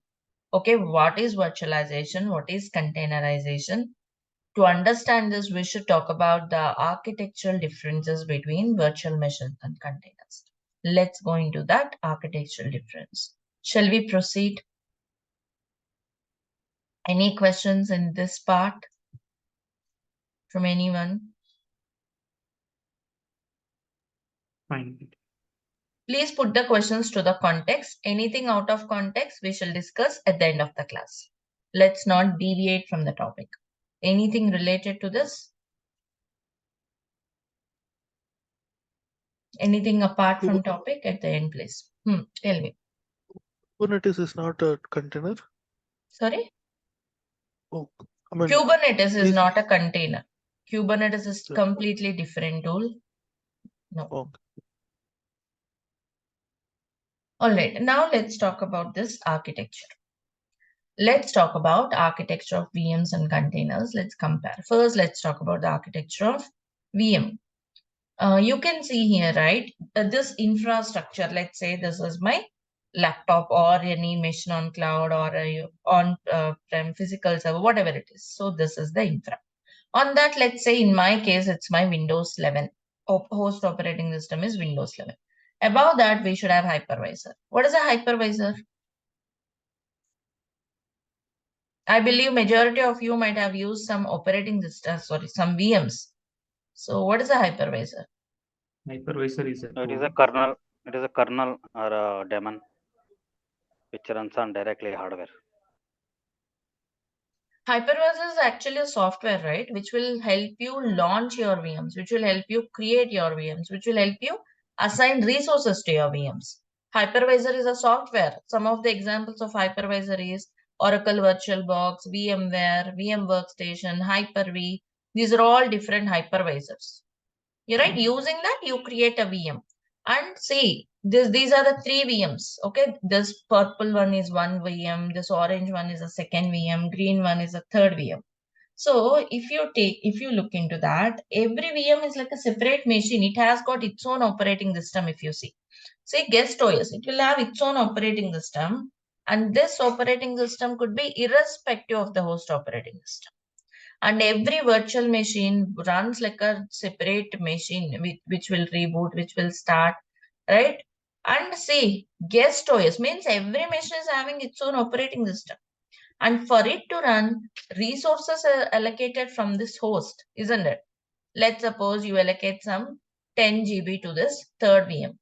[SPEAKER 1] Okay, what is virtualization? What is containerization? To understand this, we should talk about the architectural differences between virtual machines and containers. Let's go into that architectural difference. Shall we proceed? Any questions in this part from anyone?
[SPEAKER 4] Fine.
[SPEAKER 1] Please put the questions to the context. Anything out of context, we shall discuss at the end of the class. Let's not deviate from the topic. Anything related to this? Anything apart from topic at the end, please? Tell me.
[SPEAKER 2] Kubernetes is not a container.
[SPEAKER 1] Sorry?
[SPEAKER 2] Oh, I mean,
[SPEAKER 1] Kubernetes is not a container. Kubernetes is
[SPEAKER 2] Sure.
[SPEAKER 1] completely different tool. No.
[SPEAKER 2] Okay.
[SPEAKER 1] All right. Now let's talk about this architecture. Let's talk about architecture of VMs and containers. Let's compare. First, let's talk about the architecture of VM. You can see here, right? This infrastructure, let's say this is my laptop or any machine on cloud or on-prem physical server, whatever it is. So this is the infra. On that, let's say in my case, it's my Windows 11. Host operating system is Windows 11. Above that, we should have hypervisor. What is a hypervisor? I believe majority of you might have used some operating system, some VMs. So what is a hypervisor?
[SPEAKER 4] Hypervisor is a
[SPEAKER 7] It is
[SPEAKER 4] tool.
[SPEAKER 7] a kernel. It is a kernel or a daemon which runs on directly hardware.
[SPEAKER 1] Hypervisor is actually a software, right? Which will help you launch your VMs, which will help you create your VMs, which will help you assign resources to your VMs. Hypervisor is a software. Some of the examples of hypervisor is Oracle VirtualBox, VMware, VM Workstation, Hyper-V. These are all different hypervisors. You're right. Using that, you create a VM. And see, these are the 3 VMs. Okay, this purple one is one VM, this orange one is a second VM, green one is a third VM. So if you look into that, every VM is like a separate machine. It has got its own operating system. If you see, say guest OS, it will have its own operating system, and this operating system could be irrespective of the host operating system. And every virtual machine runs like a separate machine which will reboot, which will start, right? And see, guest OS means every machine is having its own operating system. And for it to run, resources are allocated from this host, isn't it? Let's suppose you allocate some 10 GB to this third VM.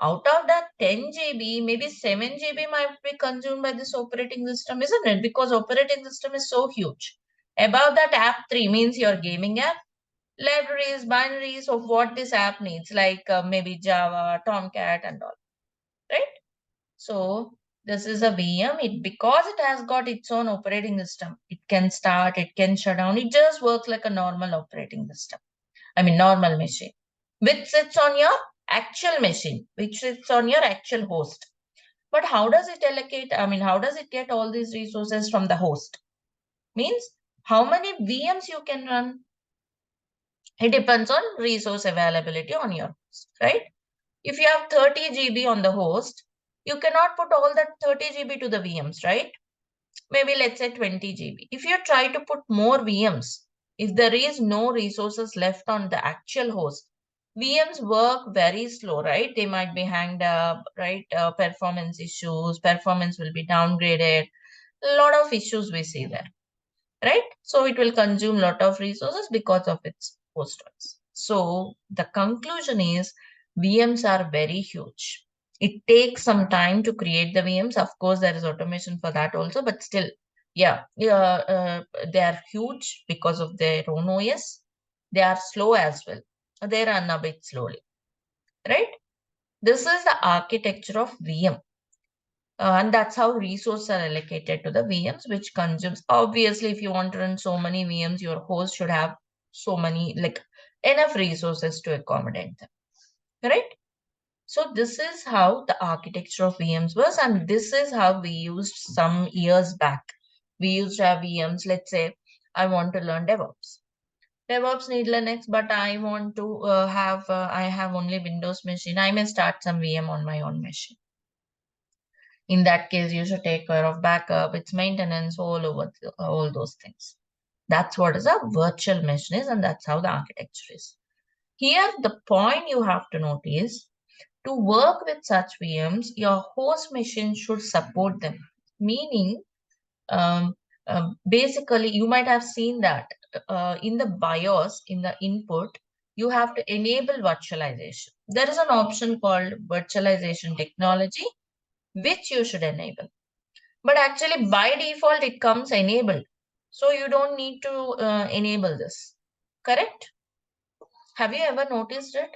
[SPEAKER 1] Out of that 10 GB, maybe 7 GB might be consumed by this operating system, isn't it? Because operating system is so huge. Above that, app 3 means your gaming app, libraries, binaries of what this app needs, like maybe Java, Tomcat and all, right? So this is a VM. Because it has got its own operating system, it can start, it can shut down. It just works like a normal operating system. Normal machine, which sits on your actual machine, which sits on your actual host. But how does it allocate? How does it get all these resources from the host? Means how many VMs you can run? It depends on resource availability on your host, right? If you have 30 GB on the host, you cannot put all that 30 GB to the VMs, right? Maybe let's say 20 GB. If you try to put more VMs, if there is no resources left on the actual host, VMs work very slow, right? They might be hanged up, right? Performance issues, performance will be downgraded. A lot of issues we see there, right? So it will consume a lot of resources because of its host size. So the conclusion is VMs are very huge. It takes some time to create the VMs. Of course, there is automation for that also, but still, they are huge because of their own OS. They are slow as well. They run a bit slowly, right? This is the architecture of VM. And that's how resources are allocated to the VMs, which consumes. Obviously, if you want to run so many VMs, your host should have so many, like enough resources to accommodate them, right? So this is how the architecture of VMs was, and this is how we used some years back. We used to have VMs. Let's say I want to learn DevOps. DevOps need Linux, but I want to I have only Windows machine. I may start some VM on my own machine. In that case, you should take care of backup, its maintenance, all those things. That's what is a virtual machine is, and that's how the architecture is. Here, the point you have to note is to work with such VMs, your host machine should support them. Meaning, basically, you might have seen that in the BIOS, in the input, you have to enable virtualization. There is an option called virtualization technology, which you should enable. But actually, by default, it comes enabled. So you don't need to enable this. Correct? Have you ever noticed it?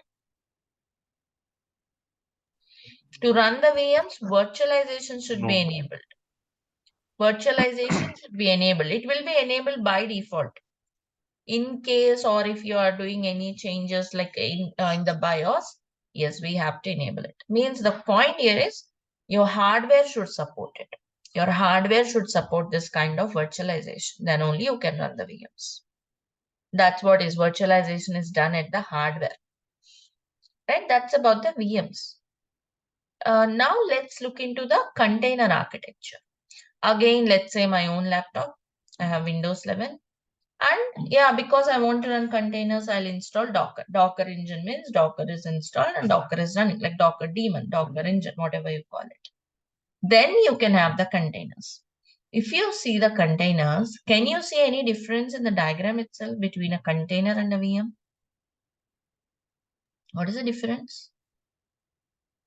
[SPEAKER 1] To run the VMs, virtualization should be
[SPEAKER 3] No.
[SPEAKER 1] enabled. Virtualization should be enabled. It will be enabled by default. In case or if you are doing any changes like in the BIOS, yes, we have to enable it. Means the point here is your hardware should support it. Your hardware should support this kind of virtualization. Then only you can run the VMs. That's what is virtualization is done at the hardware. Right? That's about the VMs. Now let's look into the container architecture. Again, let's say my own laptop. I have Windows 11. And yeah, because I want to run containers, I'll install Docker. Docker engine means Docker is installed and Docker is running, like Docker daemon, Docker engine, whatever you call it. Then you can have the containers. If you see the containers, can you see any difference in the diagram itself between a container and a VM? What is the difference?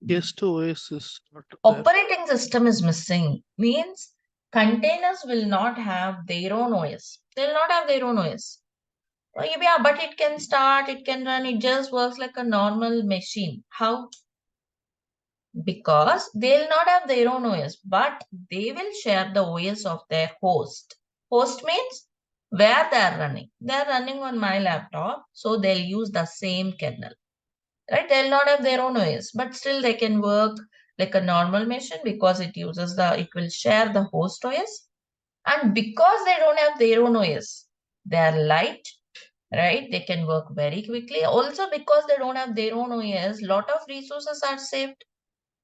[SPEAKER 2] S2OS is not there.
[SPEAKER 1] Operating system is missing. Means containers will not have their own OS. They will not have their own OS. Yeah, but it can start, it can run, it just works like a normal machine. How? Because they'll not have their own OS, but they will share the OS of their host. Host means where they're running. They're running on my laptop, so they'll use the same kernel. Right? They'll not have their own OS, but still they can work like a normal machine because it will share the host OS. And because they don't have their own OS, they're light, right? They can work very quickly. Also, because they don't have their own OS, lot of resources are saved.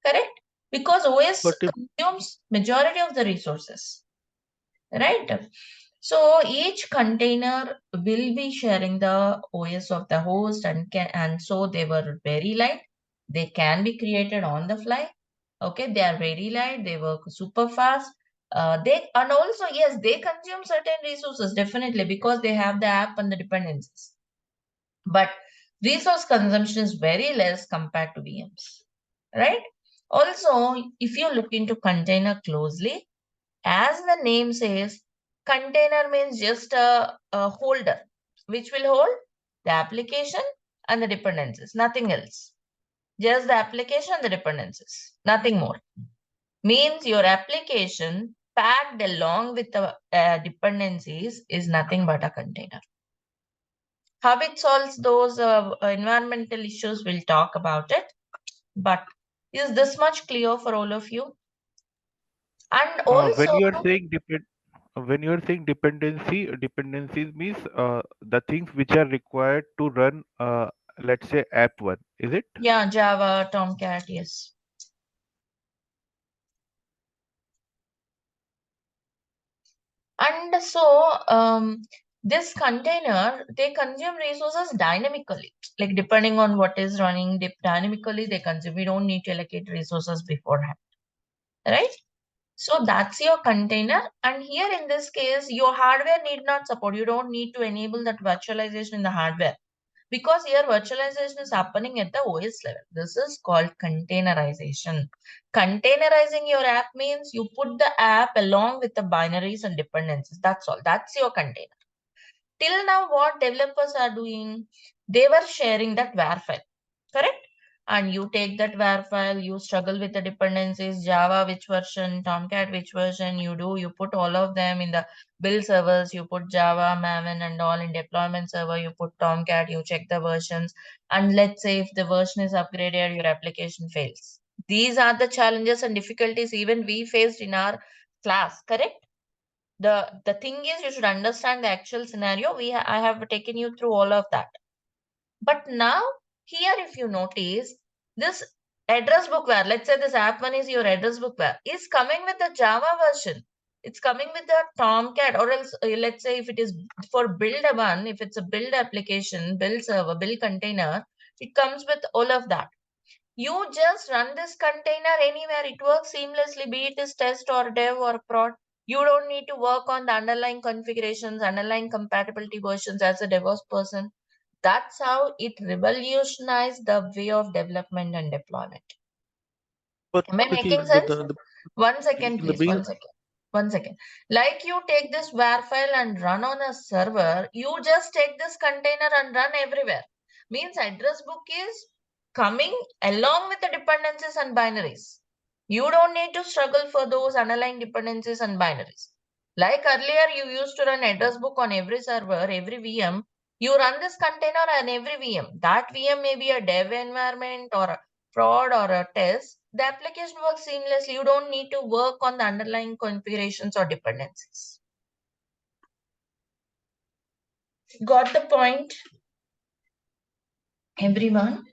[SPEAKER 1] Correct? Because OS consumes majority of the resources, right? So each container will be sharing the OS of the host and so they were very light. They can be created on the fly. Okay, they are very light. They work super fast. And also yes, they consume certain resources definitely because they have the app and the dependencies. But resource consumption is very less compared to VMs, right? Also, if you look into container closely, as the name says, container means just a holder, which will hold the application and the dependencies, nothing else. Just the application and the dependencies, nothing more. Means your application packed along with the dependencies is nothing but a container. How it solves those environmental issues, we'll talk about it. But is this much clear for all of you? And also,
[SPEAKER 3] When you are saying dependencies means the things which are required to run, let's say app one, is it?
[SPEAKER 1] yeah, Java, Tomcat, yes. And so this container, they consume resources dynamically, like depending on what is running dynamically, they consume. We don't need to allocate resources beforehand, right? So that's your container. And here in this case, your hardware need not support. You don't need to enable that virtualization in the hardware because here virtualization is happening at the OS level. This is called containerization. Containerizing your app means you put the app along with the binaries and dependencies. That's all. That's your container. Till now, what developers are doing, they were sharing that WAR file, correct? And you take that WAR file, you struggle with the dependencies, Java, which version, Tomcat, which version you put all of them in the build servers, you put Java, Maven and all in deployment server, you put Tomcat, you check the versions. And let's say if the version is upgraded, your application fails. These are the challenges and difficulties even we faced in our class, correct? The thing is you should understand the actual scenario. I have taken you through all of that. But now here, if you notice, this address book where, let's say this app one is your address book where, is coming with the Java version. It's coming with the Tomcat, or else let's say if it is for build one, if it's a build application, build server, build container, it comes with all of that. You just run this container anywhere. It works seamlessly, be it is test or dev or prod. You don't need to work on the underlying configurations, underlying compatibility versions as a DevOps person. That's how it revolutionized the way of development and deployment.
[SPEAKER 2] But
[SPEAKER 1] Am I making
[SPEAKER 2] the,
[SPEAKER 1] sense?
[SPEAKER 2] the,
[SPEAKER 1] 1 second,
[SPEAKER 2] in the
[SPEAKER 1] please. 1
[SPEAKER 2] beginning,
[SPEAKER 1] second. 1 second. Like you take this WAR file and run on a server, you just take this container and run everywhere. Means address book is coming along with the dependencies and binaries. You don't need to struggle for those underlying dependencies and binaries. Like earlier, you used to run address book on every server, every VM. You run this container on every VM. That VM may be a dev environment or a prod or a test. The application works seamlessly. You don't need to work on the underlying configurations or dependencies. Got the point, everyone?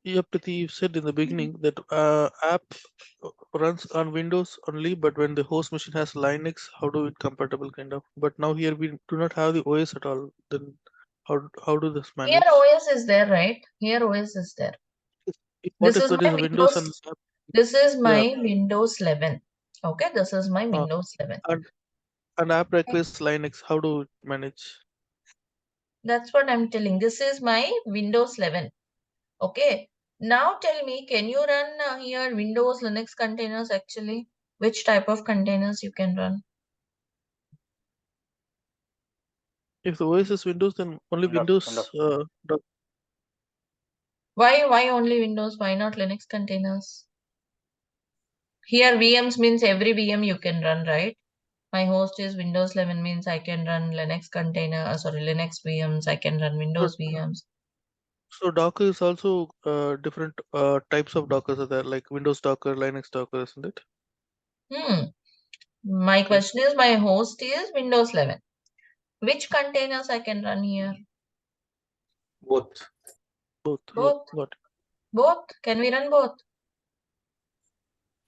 [SPEAKER 2] Yeah, Priti, you said in the beginning that app runs on Windows only, but when the host machine has Linux, how do it compatible kind of? But now here we do not have the OS at all. Then how do this
[SPEAKER 1] Here
[SPEAKER 2] manage?
[SPEAKER 1] OS is there, right? Here OS is there.
[SPEAKER 2] What
[SPEAKER 1] This
[SPEAKER 2] if
[SPEAKER 1] is
[SPEAKER 2] that
[SPEAKER 1] my
[SPEAKER 2] is Windows and
[SPEAKER 1] Windows. This is
[SPEAKER 2] yeah,
[SPEAKER 1] my Windows 11. Okay, this is my
[SPEAKER 2] uh,
[SPEAKER 1] Windows 11.
[SPEAKER 2] and app requires Linux? How do it manage?
[SPEAKER 1] That's what I'm telling. This is my Windows 11. Okay. Now tell me, can you run here Windows Linux containers actually? Which type of containers you can run?
[SPEAKER 2] If the OS is Windows, then only
[SPEAKER 7] Windows.
[SPEAKER 1] Why only Windows? Why not Linux containers? Here VMs means every VM you can run, right? My host is Windows 11 means I can run Linux container, Linux VMs, I can run Windows VMs.
[SPEAKER 2] So Docker is also different types of Dockers are there, like Windows Docker, Linux Docker, isn't it?
[SPEAKER 1] My question is, my host is Windows 11. Which containers I can run here?
[SPEAKER 6] Both.
[SPEAKER 2] Both.
[SPEAKER 1] Both.
[SPEAKER 2] Got it.
[SPEAKER 1] Both. Can we run both?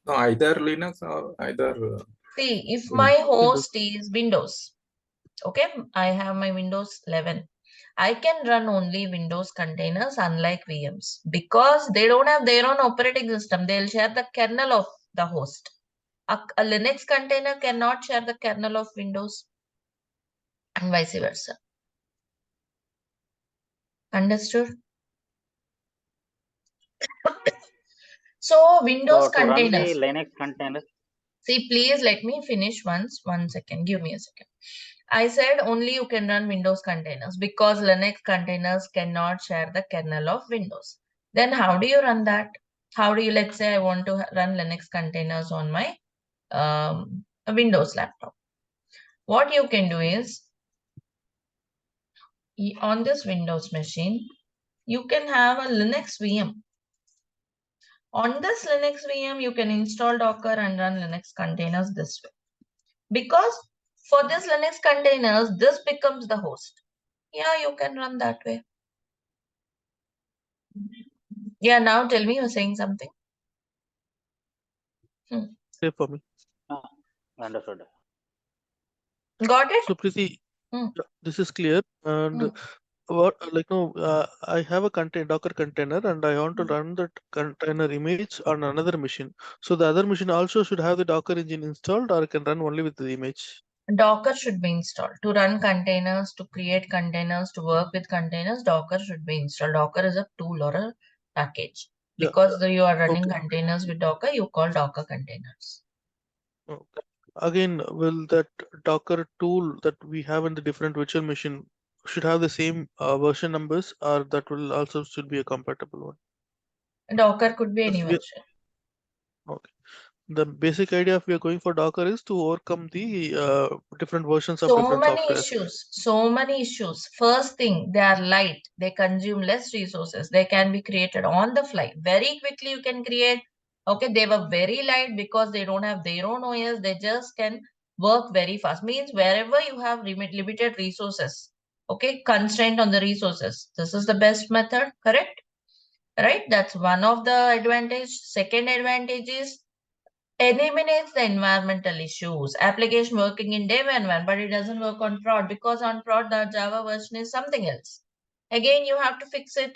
[SPEAKER 6] No, either Linux or either.
[SPEAKER 1] See, if
[SPEAKER 6] Windows.
[SPEAKER 1] my host is Windows, okay, I have my Windows 11. I can run only Windows containers unlike VMs because they don't have their own operating system. They'll share the kernel of the host. A Linux container cannot share the kernel of Windows and vice versa. Understood? So Windows
[SPEAKER 7] So to run the
[SPEAKER 1] containers.
[SPEAKER 7] Linux containers,
[SPEAKER 1] See, please let me finish once. 1 second. Give me a second. I said only you can run Windows containers because Linux containers cannot share the kernel of Windows. Then how do you run that? How do you, let's say I want to run Linux containers on my a Windows laptop. What you can do is, on this Windows machine, you can have a Linux VM. On this Linux VM, you can install Docker and run Linux containers this way. Because for this Linux containers, this becomes the host. Yeah, you can run that way. Yeah, now tell me, you're saying something.
[SPEAKER 2] Say for me.
[SPEAKER 7] understood.
[SPEAKER 1] Got it?
[SPEAKER 2] So Priti,
[SPEAKER 1] Hmm.
[SPEAKER 2] this is clear. And what I have a Docker container and I want to run that container image on another machine. So the other machine also should have the Docker engine installed, or can run only with the image.
[SPEAKER 1] Docker should be installed. To run containers, to create containers, to work with containers, Docker should be installed. Docker is a tool or a package.
[SPEAKER 2] Yeah.
[SPEAKER 1] Because you are running containers with Docker, you call Docker containers.
[SPEAKER 2] Okay. Again, will that Docker tool that we have in the different virtual machine should have the same version numbers, or that will also should be a compatible one?
[SPEAKER 1] Docker could be any
[SPEAKER 2] Yes,
[SPEAKER 1] version.
[SPEAKER 2] Okay. The basic idea if we are going for Docker is to overcome the different versions of
[SPEAKER 1] So
[SPEAKER 2] different
[SPEAKER 1] many
[SPEAKER 2] softwares.
[SPEAKER 1] issues. So many issues. First thing, they are light. They consume less resources. They can be created on the fly. Very quickly you can create. Okay, they were very light because they don't have their own OS. They just can work very fast. Means wherever you have limited resources. Okay, constraint on the resources. This is the best method, correct? Right? That's one of the advantage. Second advantage is eliminates the environmental issues. Application working in dev environment, but it doesn't work on prod because on prod the Java version is something else. Again, you have to fix it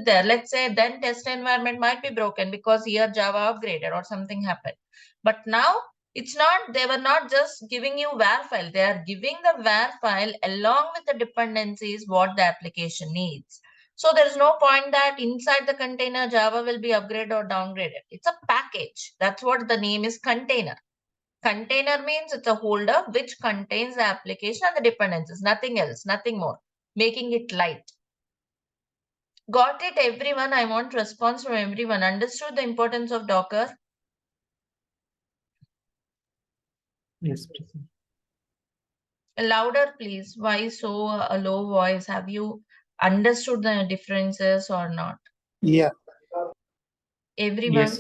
[SPEAKER 1] there. Let's say then test environment might be broken because here Java upgraded or something happened. But now it's not, they were not just giving you var file. They are giving the var file along with the dependencies what the application needs. So there's no point that inside the container Java will be upgraded or downgraded. It's a package. That's what the name is, container. Container means it's a holder which contains the application and the dependencies, nothing else, nothing more, making it light. Got it, everyone? I want response from everyone. Understood the importance of Docker?
[SPEAKER 4] Yes.
[SPEAKER 1] Louder, please. Why so a low voice? Have you understood the differences or not?
[SPEAKER 8] Yeah.
[SPEAKER 1] Everyone?
[SPEAKER 4] Yes.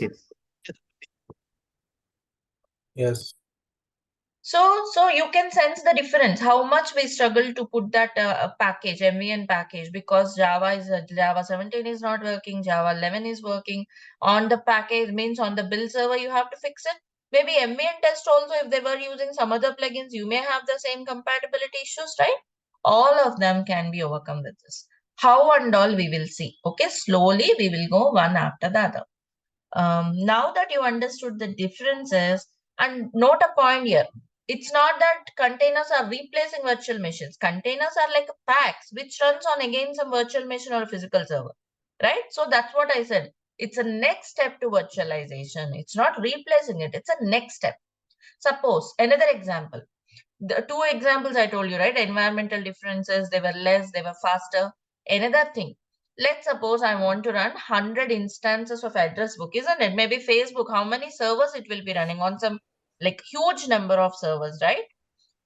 [SPEAKER 6] Yes.
[SPEAKER 1] So you can sense the difference, how much we struggle to put that package, MVN package, because Java 17 is not working, Java 11 is working. On the package means on the build server, you have to fix it. Maybe MVN test also, if they were using some other plugins, you may have the same compatibility issues, right? All of them can be overcome with this. How and all we will see. Okay, slowly we will go one after the other. Now that you understood the differences, and note a point here, it's not that containers are replacing virtual machines. Containers are like packs which runs on again some virtual machine or a physical server, right? So that's what I said. It's a next step to virtualization. It's not replacing it. It's a next step. Suppose another example. The two examples I told you, right? Environmental differences, they were less, they were faster. Another thing, let's suppose I want to run 100 instances of address book, isn't it? Maybe Facebook, how many servers it will be running on, some like huge number of servers, right?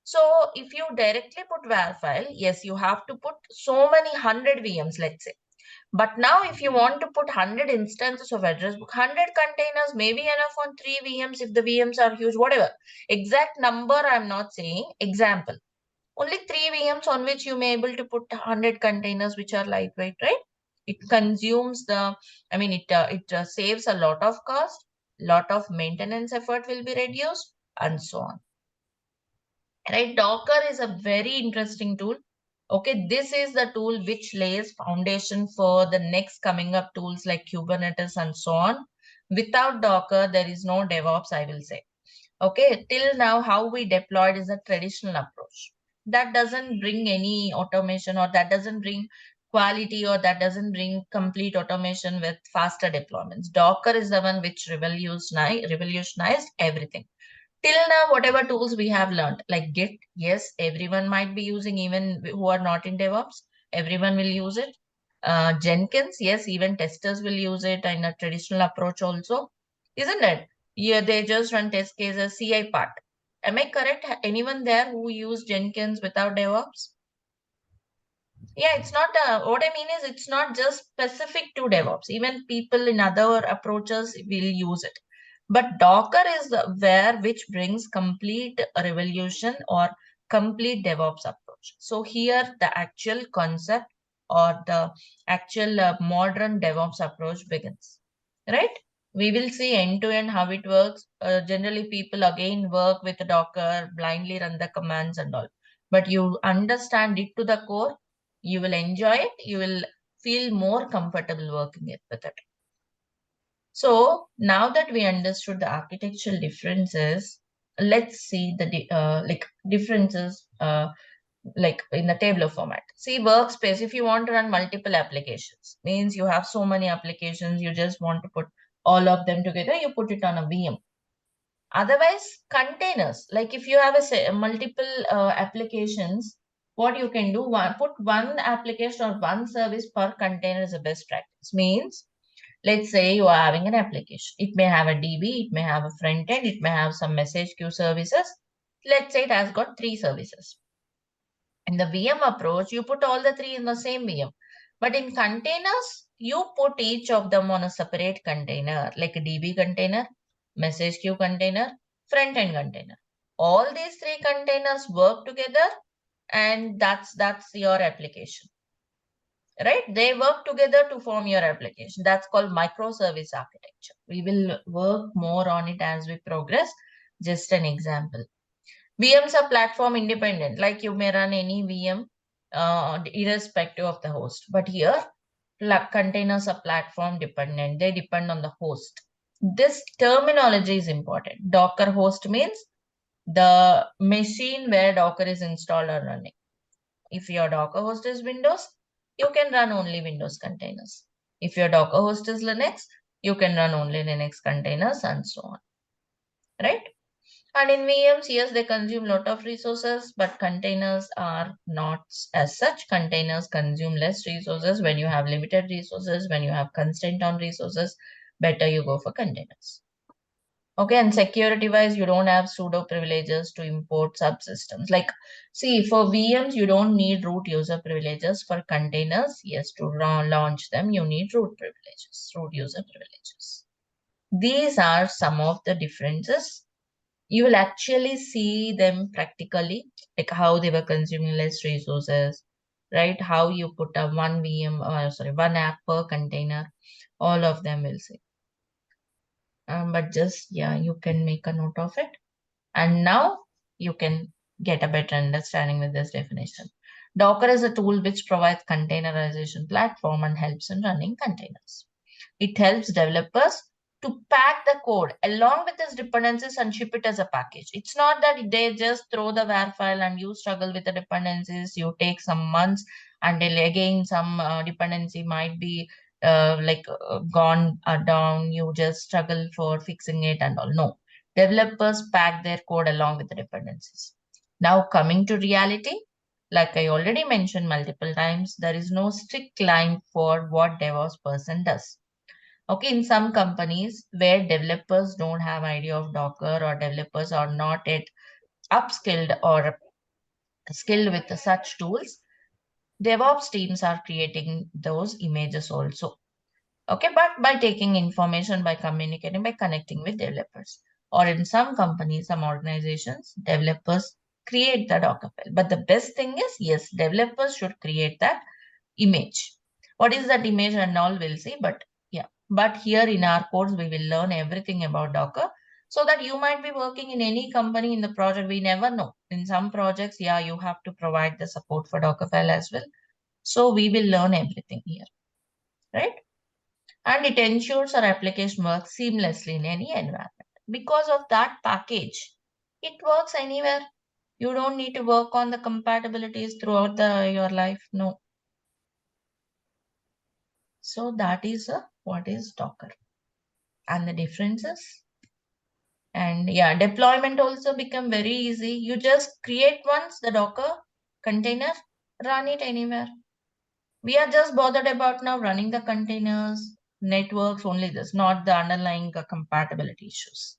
[SPEAKER 1] So if you directly put var file, yes, you have to put so many 100 VMs, let's say. But now if you want to put 100 instances of address book, 100 containers may be enough on 3 VMs if the VMs are huge, whatever. Exact number I'm not saying, example. Only 3 VMs on which you may able to put 100 containers which are lightweight, right? It consumes the, it saves a lot of cost, lot of maintenance effort will be reduced, and so on. Right? Docker is a very interesting tool. Okay, this is the tool which lays foundation for the next coming up tools like Kubernetes and so on. Without Docker, there is no DevOps, I will say. Okay, till now, how we deployed is a traditional approach. That doesn't bring any automation, or that doesn't bring quality, or that doesn't bring complete automation with faster deployments. Docker is the one which revolutionized everything. Till now, whatever tools we have learned, like Git, yes, everyone might be using, even who are not in DevOps, everyone will use it. Jenkins, yes, even testers will use it in a traditional approach also, isn't it? Yeah, they just run test cases, CI part. Am I correct? Anyone there who use Jenkins without DevOps? Yeah, it's not, what I mean is it's not just specific to DevOps. Even people in other approaches will use it. But Docker is where which brings complete revolution or complete DevOps approach. So here the actual concept or the actual modern DevOps approach begins, right? We will see end to end how it works. Generally, people again work with Docker, blindly run the commands and all. But you understand it to the core, you will enjoy it, you will feel more comfortable working with it. So now that we understood the architectural differences, let's see the differences like in the tabular format. See, workspace, if you want to run multiple applications, means you have so many applications, you just want to put all of them together, you put it on a VM. Otherwise, containers, like if you have a multiple applications, what you can do, put one application or one service per container is a best practice. Means, let's say you are having an application. It may have a DB, it may have a front end, it may have some message queue services. Let's say it has got 3 services. In the VM approach, you put all the 3 in the same VM. But in containers, you put each of them on a separate container, like a DB container, message queue container, front-end container. All these 3 containers work together, and that's your application. Right? They work together to form your application. That's called microservice architecture. We will work more on it as we progress. Just an example. VMs are platform independent, like you may run any VM irrespective of the host. But here, containers are platform dependent. They depend on the host. This terminology is important. Docker host means the machine where Docker is installed or running. If your Docker host is Windows, you can run only Windows containers. If your Docker host is Linux, you can run only Linux containers and so on. Right? And in VMs, yes, they consume a lot of resources, but containers are not as such. Containers consume less resources. When you have limited resources, when you have constraint on resources, better you go for containers. Okay, and security wise, you don't have sudo privileges to import subsystems. Like, see, for VMs, you don't need root user privileges. For containers, yes, to launch them, you need root privileges, root user privileges. These are some of the differences. you will actually see them practically, like how they were consuming less resources, right? How you put a one app per container, all of them will see. But just, yeah, you can make a note of it. And now you can get a better understanding with this definition. Docker is a tool which provides containerization platform and helps in running containers. It helps developers to pack the code along with its dependencies and ship it as a package. It's not that they just throw the WAR file and you struggle with the dependencies. You take some months until again some dependency might be gone down. You just struggle for fixing it and all. No, developers pack their code along with the dependencies. Now coming to reality, like I already mentioned multiple times, there is no strict line for what DevOps person does. Okay, in some companies where developers don't have idea of Docker or developers are not yet upskilled or skilled with such tools, DevOps teams are creating those images also. Okay, but by taking information, by communicating, by connecting with developers. Or in some companies, some organizations, developers create the Docker file. But the best thing is, yes, developers should create that image. What is that image and all we'll see, but yeah. But here in our course, we will learn everything about Docker so that you might be working in any company in the project. We never know. In some projects, yeah, you have to provide the support for Dockerfile as well. So we will learn everything here, right? And it ensures our application works seamlessly in any environment. Because of that package, it works anywhere. You don't need to work on the compatibilities throughout your life. No. So that is what is Docker and the differences. And yeah, deployment also become very easy. You just create once the Docker container, run it anywhere. We are just bothered about now running the containers, networks, only this, not the underlying compatibility issues.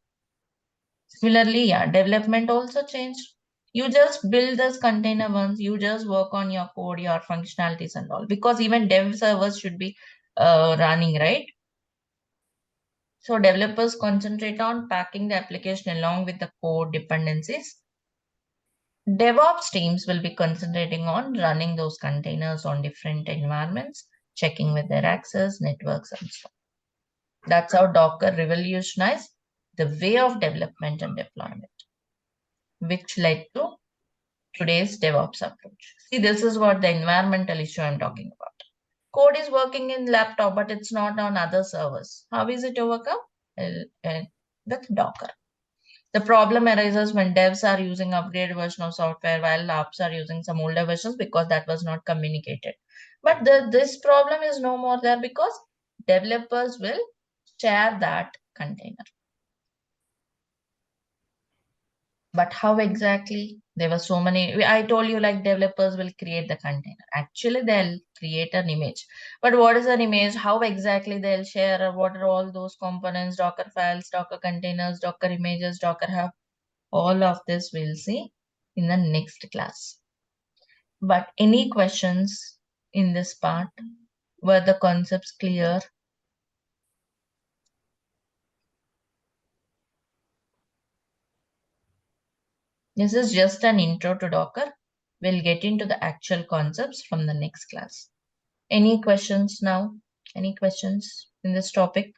[SPEAKER 1] Similarly, yeah, development also changed. You just build this container once, you just work on your code, your functionalities and all, because even dev servers should be running, right? So developers concentrate on packing the application along with the code dependencies. DevOps teams will be concentrating on running those containers on different environments, checking with their access, networks, and stuff. That's how Docker revolutionized the way of development and deployment, which led to today's DevOps approach. See, this is what the environmental issue I'm talking about. Code is working in laptop, but it's not on other servers. How is it overcome? With Docker. The problem arises when devs are using upgraded version of software while apps are using some older versions because that was not communicated. But this problem is no more there because developers will share that container. But how exactly? There were so many. I told you like developers will create the container. Actually, they'll create an image. But what is an image? How exactly they'll share? What are all those components? Docker files, Docker containers, Docker images, Docker Hub. All of this we'll see in the next class. But any questions in this part? Were the concepts clear? This is just an intro to Docker. We'll get into the actual concepts from the next class. Any questions now? Any questions in this topic?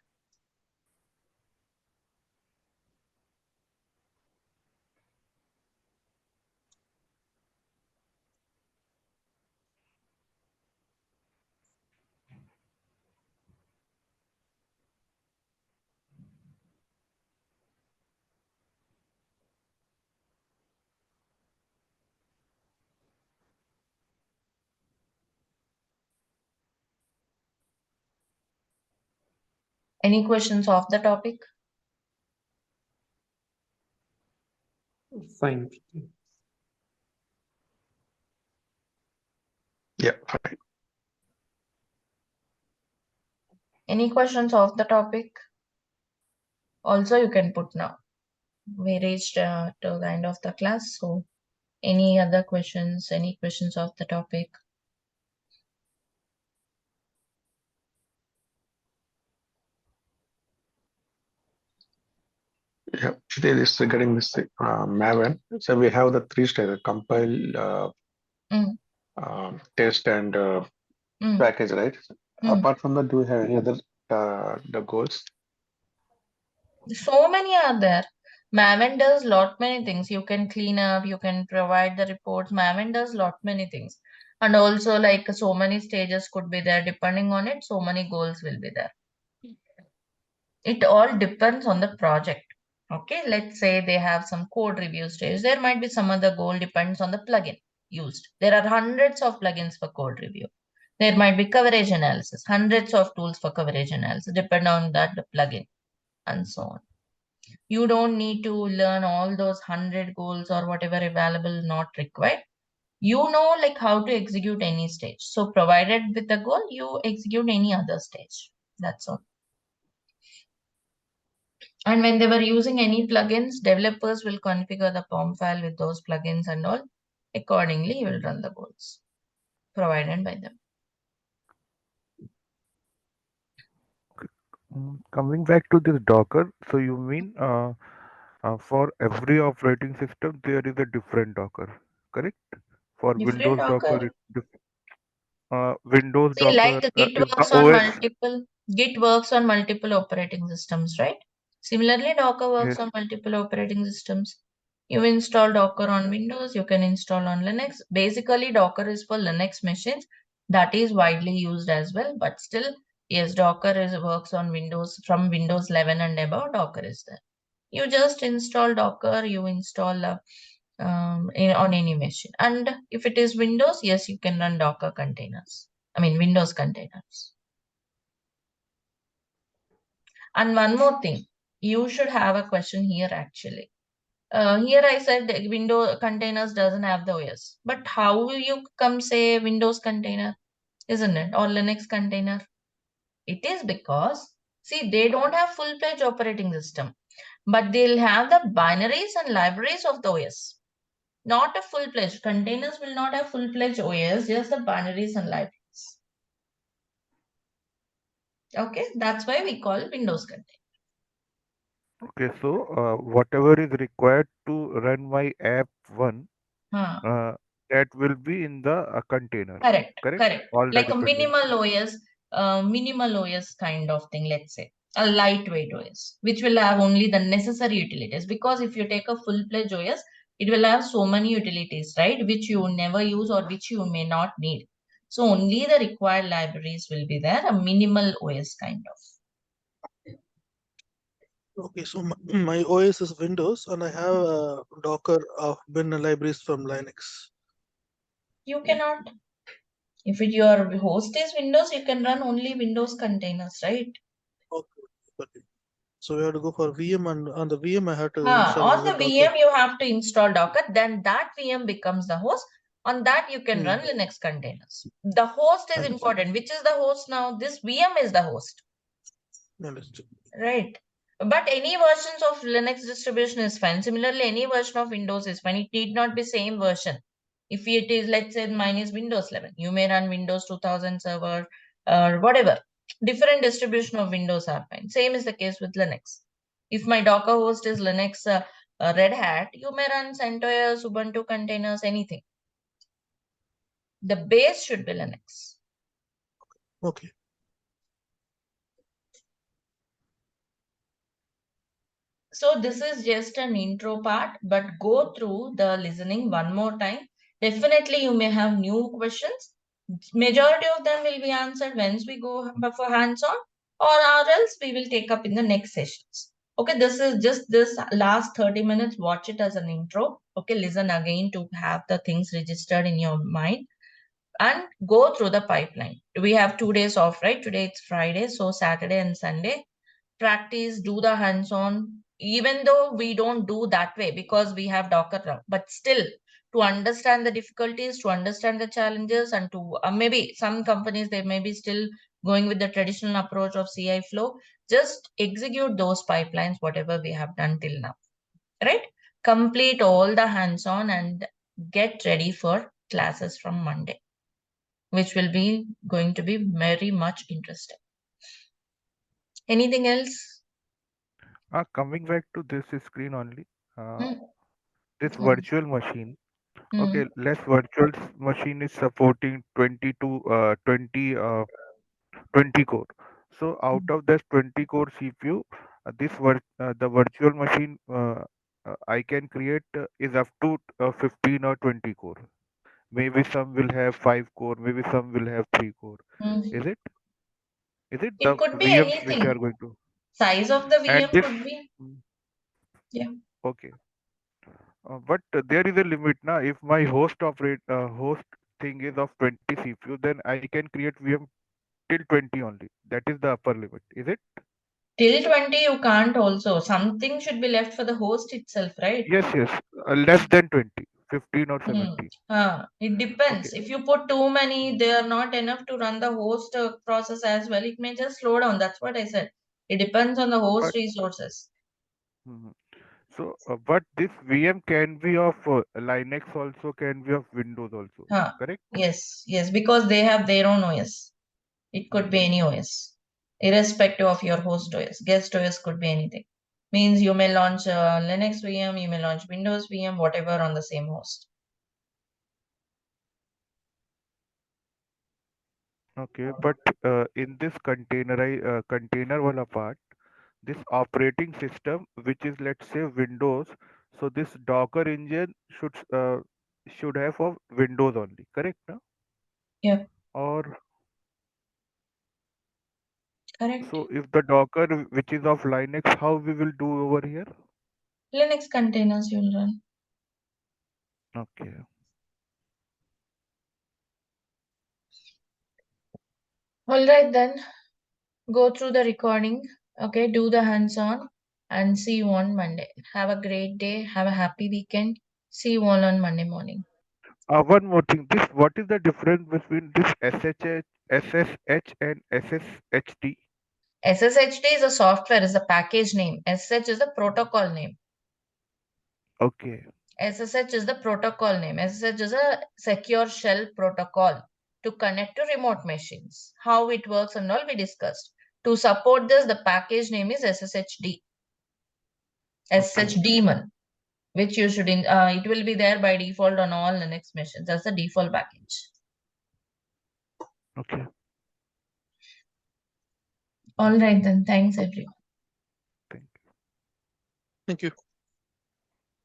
[SPEAKER 1] Any questions of the topic?
[SPEAKER 4] Fine.
[SPEAKER 5] Yeah, fine.
[SPEAKER 1] Any questions of the topic? Also, you can put now. We reached to the end of the class. So, any other questions? Any questions of the topic?
[SPEAKER 5] Yeah. Today, this regarding this Maven. So we have the three stages: compile, test, and package, right? Apart from that, do we have any other the goals?
[SPEAKER 1] So many are there. Maven does lot many things. You can clean up, you can provide the reports. Maven does lot many things. And also like so many stages could be there. Depending on it, so many goals will be there. It all depends on the project. Okay, let's say they have some code review stage. There might be some other goal, depends on the plugin used. There are hundreds of plugins for code review. There might be coverage analysis, hundreds of tools for coverage analysis, depend on that the plugin and so on. You don't need to learn all those 100 goals or whatever available, not required. You know like how to execute any stage. So provided with the goal, you execute any other stage. That's all. And when they were using any plugins, developers will configure the POM file with those plugins and all. Accordingly, you will run the goals provided by them.
[SPEAKER 3] Coming back to this Docker, so you mean for every operating system there is a different Docker, correct? For
[SPEAKER 1] Different
[SPEAKER 3] Windows Docker,
[SPEAKER 1] Docker.
[SPEAKER 3] Windows
[SPEAKER 1] See, like
[SPEAKER 3] Docker
[SPEAKER 1] the Git
[SPEAKER 3] is the
[SPEAKER 1] works on
[SPEAKER 3] OS.
[SPEAKER 1] multiple operating systems, right? Similarly, Docker works
[SPEAKER 3] Yes.
[SPEAKER 1] on multiple operating systems. You install Docker on Windows, you can install on Linux. Basically, Docker is for Linux machines. That is widely used as well. But still, yes, works on Windows from Windows 11 and above. Docker is there. You just install Docker, you install on any machine. And if it is Windows, yes, you can run Docker containers. I mean, Windows containers. And one more thing, you should have a question here actually. Here I said that Windows containers doesn't have the OS, but how will you come say Windows container, isn't it? Or Linux container? It is because, see, they don't have full-fledged operating system, but they'll have the binaries and libraries of the OS. Not a full-fledged. Containers will not have full-fledged OS, just the binaries and libraries. Okay, that's why we call Windows container.
[SPEAKER 3] Okay, so whatever is required to run my app one, that will be in the container.
[SPEAKER 1] Correct.
[SPEAKER 3] All the
[SPEAKER 1] Like a
[SPEAKER 3] dependencies.
[SPEAKER 1] minimal OS kind of thing, let's say. A lightweight OS, which will have only the necessary utilities. Because if you take a full-fledged OS, it will have so many utilities, right? Which you never use or which you may not need. So only the required libraries will be there, a minimal OS kind of.
[SPEAKER 2] Okay, so my OS is Windows, and I have Docker bin libraries from Linux.
[SPEAKER 1] You cannot. If your host is Windows, you can run only Windows containers, right?
[SPEAKER 2] Okay. So we have to go for VM, and on the VM I have to install
[SPEAKER 1] On the
[SPEAKER 2] another Docker.
[SPEAKER 1] VM, you have to install Docker. Then that VM becomes the host. On that, you can run Linux containers. The host is important. Which is the host now? This VM is the host.
[SPEAKER 2] Understood.
[SPEAKER 1] Right. But any versions of Linux distribution is fine. Similarly, any version of Windows is fine. It need not be same version. If it is, let's say mine is Windows 11, you may run Windows 2000 server or whatever. Different distribution of Windows are fine. Same is the case with Linux. If my Docker host is Linux Red Hat, you may run CentOS, Ubuntu containers, anything. The base should be Linux.
[SPEAKER 2] Okay.
[SPEAKER 1] So this is just an intro part, but go through the listening one more time. Definitely you may have new questions. Majority of them will be answered once we go for hands-on, or else we will take up in the next sessions. Okay, this is just this last 30 minutes. Watch it as an intro. Okay, listen again to have the things registered in your mind and go through the pipeline. We have 2 days off, right? Today it's Friday, so Saturday and Sunday. Practice, do the hands-on, even though we don't do that way because we have Docker now, but still to understand the difficulties, to understand the challenges, and to maybe some companies, they may be still going with the traditional approach of CI flow. Just execute those pipelines, whatever we have done till now, right? Complete all the hands-on and get ready for classes from Monday, which will be going to be very much interesting. Anything else?
[SPEAKER 3] Coming back to this screen only.
[SPEAKER 1] Hmm.
[SPEAKER 3] This
[SPEAKER 1] Hmm.
[SPEAKER 3] virtual machine.
[SPEAKER 1] Hmm.
[SPEAKER 3] Okay, less virtual machine is supporting 20 core. So out of this 20 core CPU, the virtual machine I can create is up to 15 or 20 core. Maybe some will have 5 core, maybe some will have 3 core.
[SPEAKER 1] Hmm.
[SPEAKER 3] Is it? Is it
[SPEAKER 1] It
[SPEAKER 3] the
[SPEAKER 1] could be
[SPEAKER 3] VMs which are
[SPEAKER 1] anything.
[SPEAKER 3] going to?
[SPEAKER 1] Size of the
[SPEAKER 3] And
[SPEAKER 1] VM
[SPEAKER 3] this,
[SPEAKER 1] could be.
[SPEAKER 3] mm,
[SPEAKER 1] Yeah.
[SPEAKER 3] okay. But there is a limit now. If my host thing is of 20 CPU, then I can create VM till 20 only. That is the upper limit. Is it?
[SPEAKER 1] Till 20, you can't also. Something should be left for the host itself, right?
[SPEAKER 3] Yes, yes. Less than 20, 15 or
[SPEAKER 1] Hmm.
[SPEAKER 3] 17.
[SPEAKER 1] It depends.
[SPEAKER 3] Okay.
[SPEAKER 1] If you put too many, they are not enough to run the host process as well. It may just slow down. That's what I said. It depends on the host
[SPEAKER 3] But
[SPEAKER 1] resources.
[SPEAKER 3] mhm. So, but this VM can be of Linux also, can be of Windows also.
[SPEAKER 1] Huh.
[SPEAKER 3] Correct?
[SPEAKER 1] Yes, because they have their own OS. It could be
[SPEAKER 3] Mhm.
[SPEAKER 1] any OS, irrespective of your host OS. Guest OS could be anything. Means you may launch a Linux VM, you may launch Windows VM, whatever on the same host.
[SPEAKER 3] Okay, but in this container wala part, this operating system, which is let's say Windows, so this Docker engine should have for Windows only, correct? No?
[SPEAKER 1] Yeah,
[SPEAKER 3] Or
[SPEAKER 1] correct.
[SPEAKER 3] so if the Docker which is of Linux, how we will do over here?
[SPEAKER 1] Linux containers you'll run.
[SPEAKER 3] Okay.
[SPEAKER 1] All right, then go through the recording. Okay, do the hands on and see you on Monday. Have a great day. Have a happy weekend. See you all on Monday morning.
[SPEAKER 3] One more thing. This what is the difference between this SSH and SSHD?
[SPEAKER 1] SSHD is a software, is a package name. SSH is a protocol name.
[SPEAKER 3] Okay.
[SPEAKER 1] SSH is the protocol name. SSH is a secure shell protocol to connect to remote machines. How it works and all we discussed. To support this, the package name is SSHD. SSH
[SPEAKER 3] Okay.
[SPEAKER 1] daemon, which you should it will be there by default on all Linux machines. That's the default package.
[SPEAKER 3] Okay.
[SPEAKER 1] All right then. Thanks everyone.
[SPEAKER 3] Thank you.
[SPEAKER 2] Thank you.